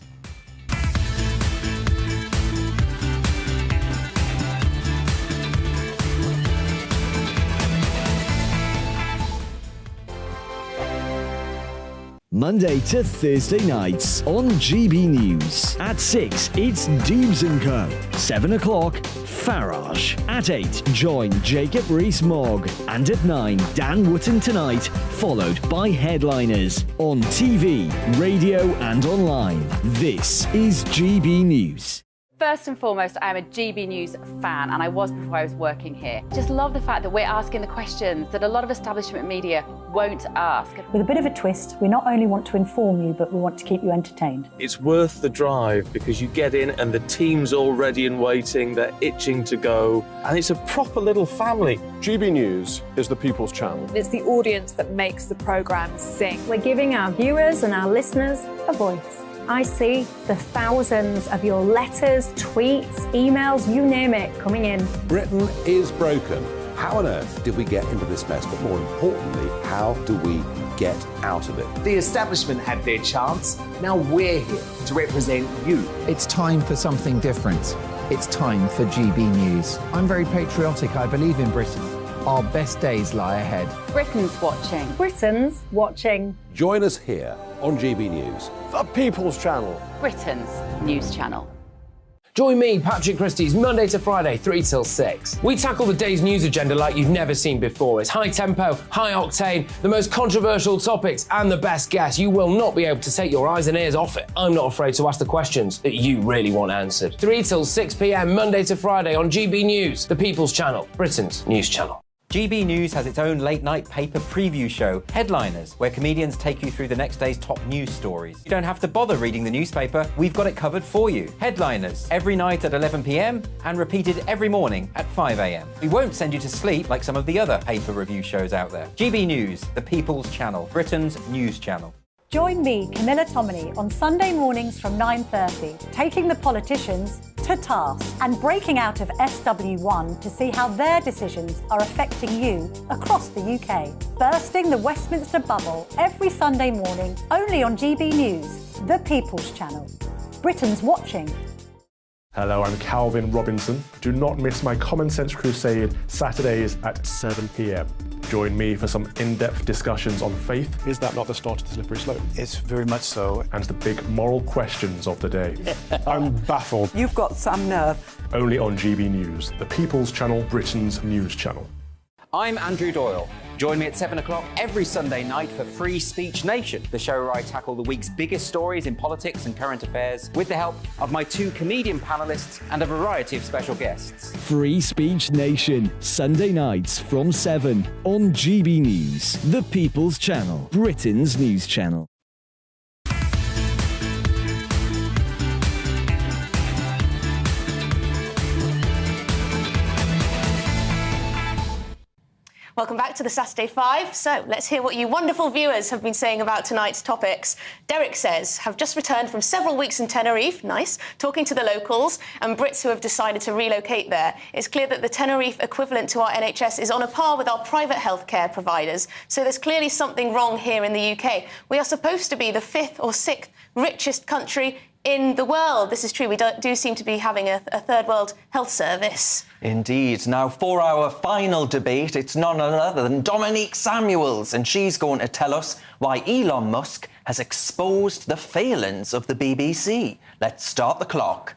Monday to Thursday nights on GB News. At 6, it's Dubes & Co. 7 o'clock, Farage. At 8, join Jacob Rees-Mogg. And at 9, Dan Wootton Tonight, followed by Headliners. On TV, radio and online. This is GB News. First and foremost, I am a GB News fan, and I was before I was working here. Just love the fact that we're asking the questions that a lot of establishment media won't ask. With a bit of a twist, we not only want to inform you, but we want to keep you entertained. It's worth the drive because you get in and the team's all ready and waiting, they're itching to go, and it's a proper little family. GB News is the People's Channel. It's the audience that makes the programme sing. We're giving our viewers and our listeners a voice. I see the thousands of your letters, tweets, emails, you name it, coming in. Britain is broken. How on earth did we get into this mess? But more importantly, how do we get out of it? The establishment had their chance. Now we're here to represent you. It's time for something different. It's time for GB News. I'm very patriotic. I believe in Britain. Our best days lie ahead. Britain's watching. Britain's watching. Join us here on GB News. The People's Channel. Britain's news channel. Join me, Patrick Christie's Monday to Friday, 3 till 6. We tackle the day's news agenda like you've never seen before. It's high tempo, high octane, the most controversial topics, and the best guests. You will not be able to take your eyes and ears off it. I'm not afraid to ask the questions that you really want answered. 3 till 6 p.m, Monday to Friday on GB News, the People's Channel, Britain's news channel. GB News has its own late-night paper preview show, Headliners, where comedians take you through the next day's top news stories. You don't have to bother reading the newspaper, we've got it covered for you. Headliners, every night at 11 p.m, and repeated every morning at 5 a.m. We won't send you to sleep like some of the other paper review shows out there. GB News, the People's Channel, Britain's news channel. Join me, Camilla Tominey, on Sunday mornings from 9:30, taking the politicians to task and breaking out of SW1 to see how their decisions are affecting you across the UK. Bursting the Westminster bubble every Sunday morning, only on GB News, the People's Channel. Britain's watching. Hello, I'm Calvin Robinson. Do not miss my Common Sense Crusade Saturdays at 7 p.m. Join me for some in-depth discussions on faith. Is that not the start of the slippery slope? It's very much so. And the big moral questions of the day. I'm baffled. You've got some nerve. Only on GB News, the People's Channel, Britain's news channel. I'm Andrew Doyle. Join me at 7 o'clock every Sunday night for Free Speech Nation, the show where I tackle the week's biggest stories in politics and current affairs with the help of my 2 comedian panellists and a variety of special guests. Free Speech Nation, Sunday nights from 7 on GB News, the People's Channel, Britain's news channel. Welcome back to the Saturday 5. So let's hear what you wonderful viewers have been saying about tonight's topics. Derek says, have just returned from several weeks in Tenerife, nice, talking to the locals and Brits who have decided to relocate there. It's clear that the Tenerife equivalent to our NHS is on a par with our private healthcare providers. So there's clearly something wrong here in the UK. We are supposed to be the 5th or 6th richest country in the world. This is true. We do seem to be having a third world health service. Indeed. Now, for our final debate, it's none other than Dominique Samuels, and she's going to tell us why Elon Musk has exposed the failings of the BBC. Let's start the clock.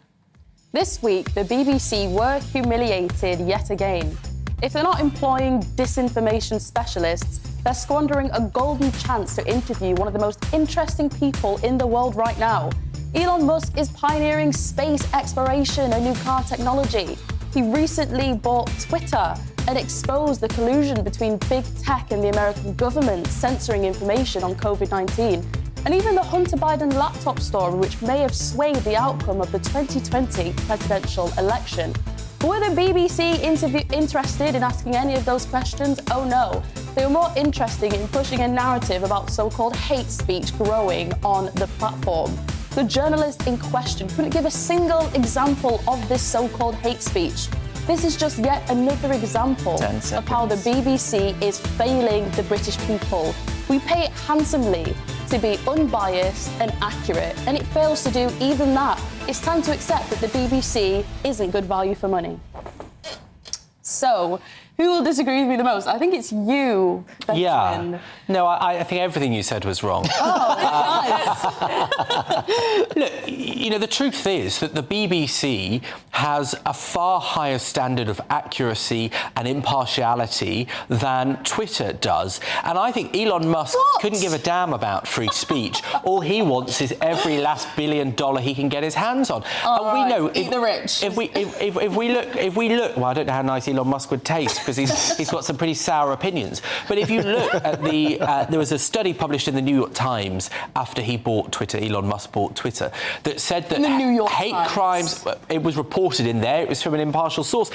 This week, the BBC were humiliated yet again. If they're not employing disinformation specialists, they're squandering a golden chance to interview one of the most interesting people in the world right now. Elon Musk is pioneering space exploration and new car technology. He recently bought Twitter and exposed the collusion between big tech and the American government censoring information on COVID-19. And even the Hunter Biden laptop story, which may have swayed the outcome of the 2020 presidential election. Were the BBC interested in asking any of those questions? Oh no. They were more interested in pushing a narrative about so-called hate speech growing on the platform. The journalist in question couldn't give a single example of this so-called hate speech. This is just yet another example of how the BBC is failing the British people. We pay it handsomely to be unbiased and accurate, and it fails to do even that. It's time to accept that the BBC isn't good value for money. So, who will disagree with me the most? I think it's you, Benjamin. Yeah. No, I think everything you said was wrong. Look, you know, the truth is that the BBC has a far higher standard of accuracy and impartiality than Twitter does. And I think Elon Musk couldn't give a damn about free speech. All he wants is every last $1 billion he can get his hands on. And we know eat the rich. If we look, well, I don't know how nice Elon Musk would taste, because he's got some pretty sour opinions. But if you look at there was a study published in the New York Times after he bought Twitter, Elon Musk bought Twitter, that said that hate crimes, it was reported in there, it was from an impartial source,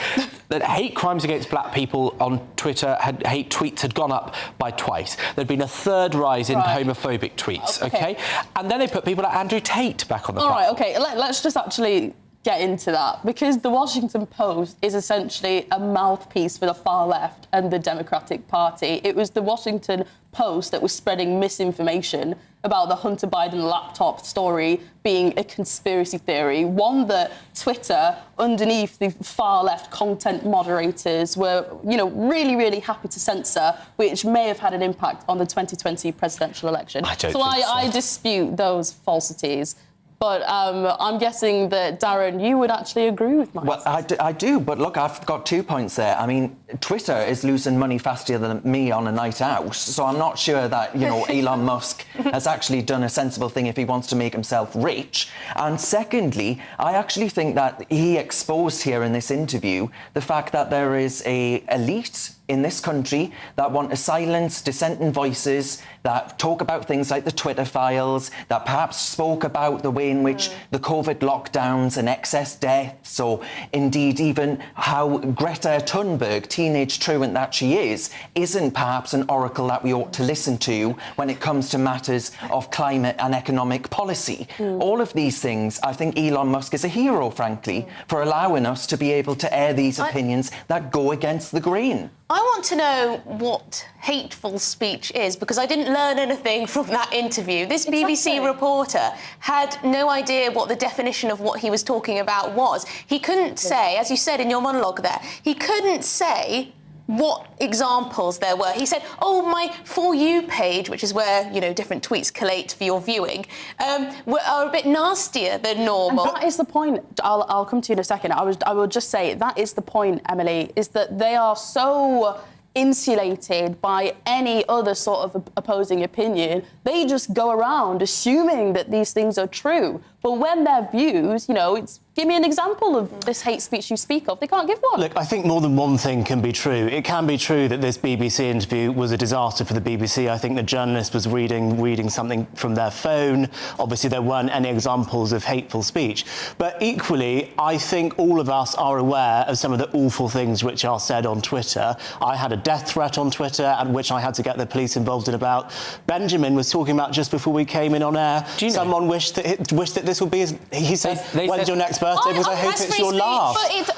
that hate crimes against black people on Twitter, hate tweets had gone up by twice. There'd been a third rise in homophobic tweets, okay? And then they put people like Andrew Tate back on the platform. All right, OK, let's just actually get into that, because the Washington Post is essentially a mouthpiece for the far left and the Democratic Party. It was the Washington Post that was spreading misinformation about the Hunter Biden laptop story being a conspiracy theory, one that Twitter, underneath the far left content moderators, were, you know, really, really happy to censor, which may have had an impact on the 2020 presidential election. I dispute those falsities. But I'm guessing that, Darren, you would actually agree with my Well, I do, but look, I've got 2 points there. I mean, Twitter is losing money faster than me on a night out, so I'm not sure that, you know, Elon Musk has actually done a sensible thing if he wants to make himself rich. And secondly, I actually think that he exposed here in this interview the fact that there is a elite in this country that want to silence dissenting voices, that talk about things like the Twitter files, that perhaps spoke about the way in which the COVID lockdowns and excess deaths, or indeed even how Greta Thunberg, teenage truant that she is, isn't perhaps an oracle that we ought to listen to when it comes to matters of climate and economic policy. All of these things, I think Elon Musk is a hero, frankly, for allowing us to be able to air these opinions that go against the grain. I want to know what hateful speech is, because I didn't learn anything from that interview. This BBC reporter had no idea what the definition of what he was talking about was. He couldn't say, as you said in your monologue there, he couldn't say what examples there were. He said, oh, my For You page, which is where, you know, different tweets collate for your viewing, are a bit nastier than normal. And that is the point. I'll come to you in a second. I will just say that is the point, Emily, is that they are so insulated by any other sort of opposing opinion. They just go around assuming that these things are true. But when their views, you know, it's give me an example of this hate speech you speak of. They can't give one. Look, I think more than one thing can be true. It can be true that this BBC interview was a disaster for the BBC. I think the journalist was reading something from their phone. Obviously, there weren't any examples of hateful speech. But equally, I think all of us are aware of some of the awful things which are said on Twitter. I had a death threat on Twitter, and which I had to get the police involved in about. Benjamin was talking about just before we came in on air. Someone wished that this would be his... He said, when's your next birthday? Because I hope it's your laugh.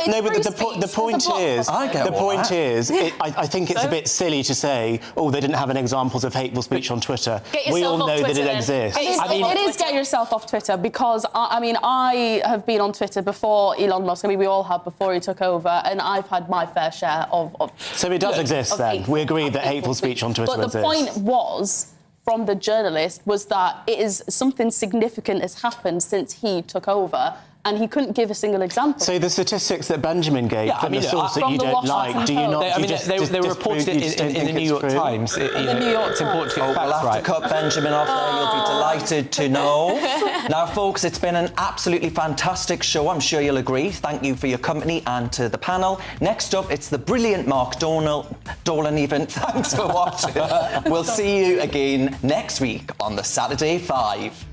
No, but the point is... I think it's a bit silly to say, oh, they didn't have any examples of hateful speech on Twitter. We all know that it exists. It is get yourself off Twitter, because, I have been on Twitter before Elon Musk. I mean, we all have before he took over, and I've had my fair share of so it does exist, then? We agree that hateful speech on Twitter exists. But the point was... from the journalist was that it is something significant has happened since he took over, and he couldn't give a single example. So the statistics that Benjamin gave from the source that you don't like, do you not? They reported it in the New York Times. It's important to get facts we'll have to cut Benjamin off there. You'll be delighted to know. Now, folks, it's been an absolutely fantastic show. I'm sure you'll agree. Thank you for your company and to the panel. Next up, it's the brilliant Mark Dolan even. Thanks for watching. We'll see you again next week on the Saturday 5.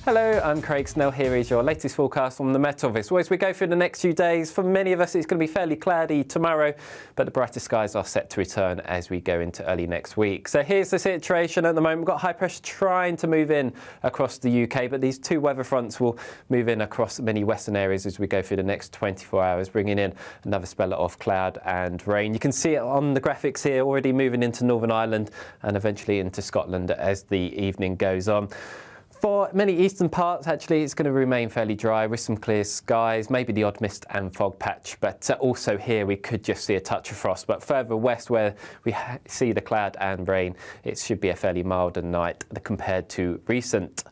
Hello, I'm Craig Snell. Here is your latest forecast from the Met Office. Well, as we go through the next few days, for many of us it's going to be fairly cloudy tomorrow, but the brighter skies are set to return as we go into early next week. So here's the situation at the moment. We've got high pressure trying to move in across the UK, but these two weather fronts will move in across many western areas as we go through the next 24 hours, bringing in another spell of cloud and rain. You can see it on the graphics here, already moving into Northern Ireland and eventually into Scotland as the evening goes on. For many eastern parts, actually, it's going to remain fairly dry with some clear skies, maybe the odd mist and fog patch. But also here, we could just see a touch of frost. But further west, where we see the cloud and rain, it should be a fairly milder night compared to recent.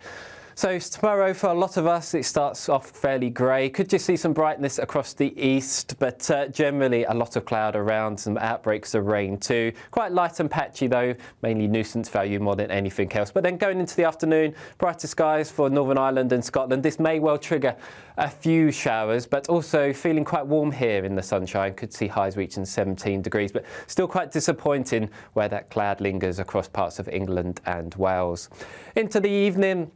So tomorrow, for a lot of us, it starts off fairly grey. Could just see some brightness across the east, but generally a lot of cloud around, some outbreaks of rain too. Quite light and patchy though, mainly nuisance value more than anything else. But then going into the afternoon, brighter skies for Northern Ireland and Scotland. This may well trigger a few showers, but also feeling quite warm here in the sunshine. Could see highs reaching 17 degrees, but still quite disappointing where that cloud lingers across parts of England and Wales. Into the evening,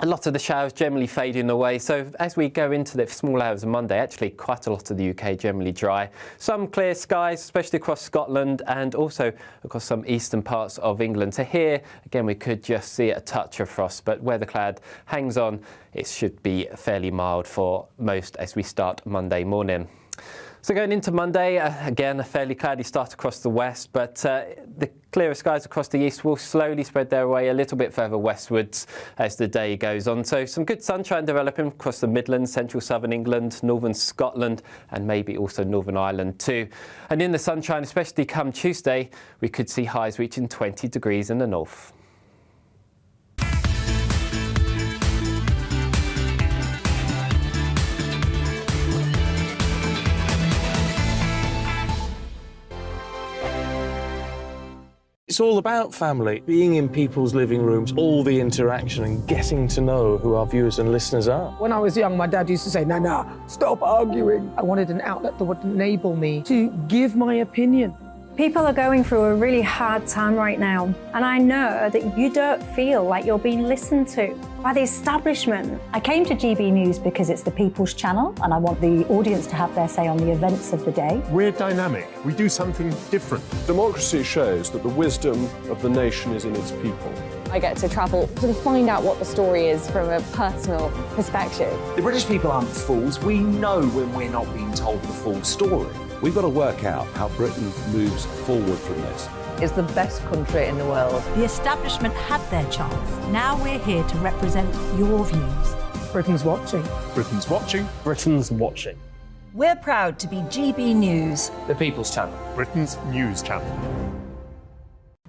a lot of the showers generally fading away, so as we go into the small hours of Monday, actually quite a lot of the UK generally dry. Some clear skies, especially across Scotland and also across some eastern parts of England. So here, again, we could just see a touch of frost, but where the cloud hangs on, it should be fairly mild for most as we start Monday morning. So going into Monday, again, a fairly cloudy start across the west, but the clearer skies across the east will slowly spread their way a little bit further westwards as the day goes on. So some good sunshine developing across the Midlands, central southern England, northern Scotland, and maybe also Northern Ireland too. And in the sunshine, especially come Tuesday, we could see highs reaching 20 degrees in the north. It's all about family, being in people's living rooms, all the interaction and getting to know who our viewers and listeners are. When I was young, my dad used to say, "Nana, stop arguing." I wanted an outlet that would enable me to give my opinion. People are going through a really hard time right now, and I know that you don't feel like you're being listened to by the establishment. I came to GB News because it's the People's Channel, and I want the audience to have their say on the events of the day. We're dynamic. We do something different. Democracy shows that the wisdom of the nation is in its people. I get to travel to find out what the story is from a personal perspective. The British people aren't fools. We know when we're not being told the full story. We've got to work out how Britain moves forward from this. It's the best country in the world. The establishment had their chance. Now we're here to represent your views. Britain's watching. Britain's watching. Britain's watching. We're proud to be GB News. The People's Channel. Britain's news channel.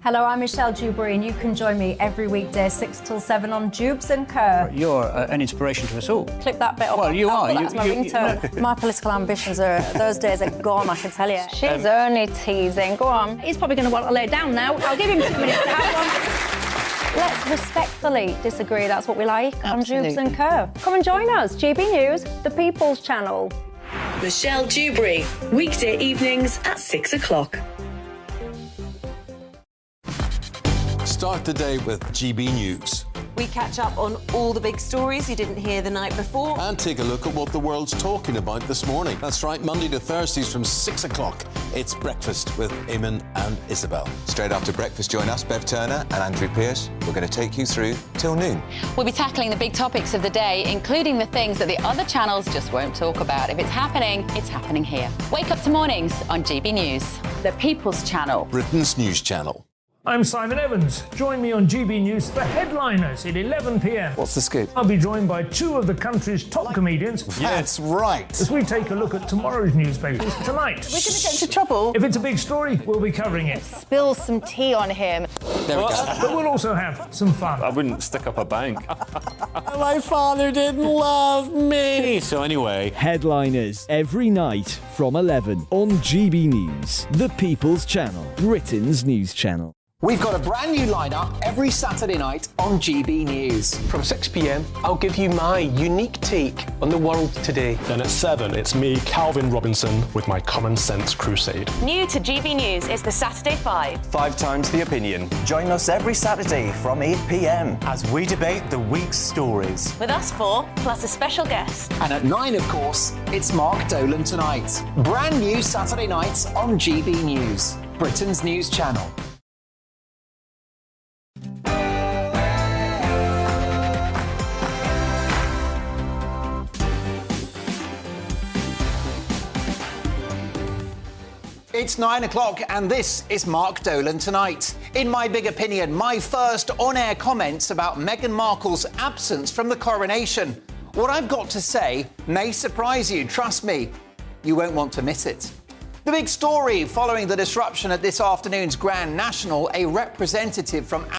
Hello, I'm Michelle Dewberry, and you can join me every weekday 6 till 7 on Jubes and Kerr. You're an inspiration to us all. Clip that bit up. Well, you are. That's my ringtone. My political ambitions those days are gone, I can tell you. She's only teasing. Go on. He's probably going to want to lay down now. I'll give him 2 minutes to have one. Let's respectfully disagree. That's what we like. I'm Jubes and Co. Come and join us. GB News, the People's Channel. Michelle Dewberry, weekday evenings at 6 o'clock. Start the day with GB News. We catch up on all the big stories you didn't hear the night before. And take a look at what the world's talking about this morning. That's right, Monday to Thursdays from 6 o'clock. It's Breakfast with Eamon and Isabel. Straight after breakfast, join us, Bev Turner and Andrew Pearce. We're going to take you through till noon. We'll be tackling the big topics of the day, including the things that the other channels just won't talk about. If it's happening here. Wake up to mornings on GB News, the People's Channel. Britain's news channel. I'm Simon Evans. Join me on GB News for Headliners at 11 p.m. What's the scoop? I'll be joined by two of the country's top comedians. That's right. As we take a look at tomorrow's newspapers tonight. We're going to get into trouble. If it's a big story, we'll be covering it. Spill some tea on him. There we go. But we'll also have some fun. I wouldn't stick up a bank. My father didn't love me. So anyway, Headliners every night from 11 on GB News, the People's Channel, Britain's news channel. We've got a brand new lineup every Saturday night on GB News. From 6 p.m, I'll give you my unique take on the world today. Then at 7, it's me, Calvin Robinson, with my Common Sense Crusade. New to GB News is the Saturday 5. 5 times the opinion. Join us every Saturday from 8 p.m. as we debate the week's stories. With us 4, plus a special guest. And at 9, of course, it's Mark Dolan Tonight. Brand new Saturday nights on GB News, Britain's news channel. It's 9 o'clock and this is Mark Dolan Tonight. In my big opinion, my first on-air comments about Meghan Markle's absence from the coronation. What I've got to say may surprise you, trust me, you won't want to miss it. The big story following the disruption at this afternoon's Grand National, a representative from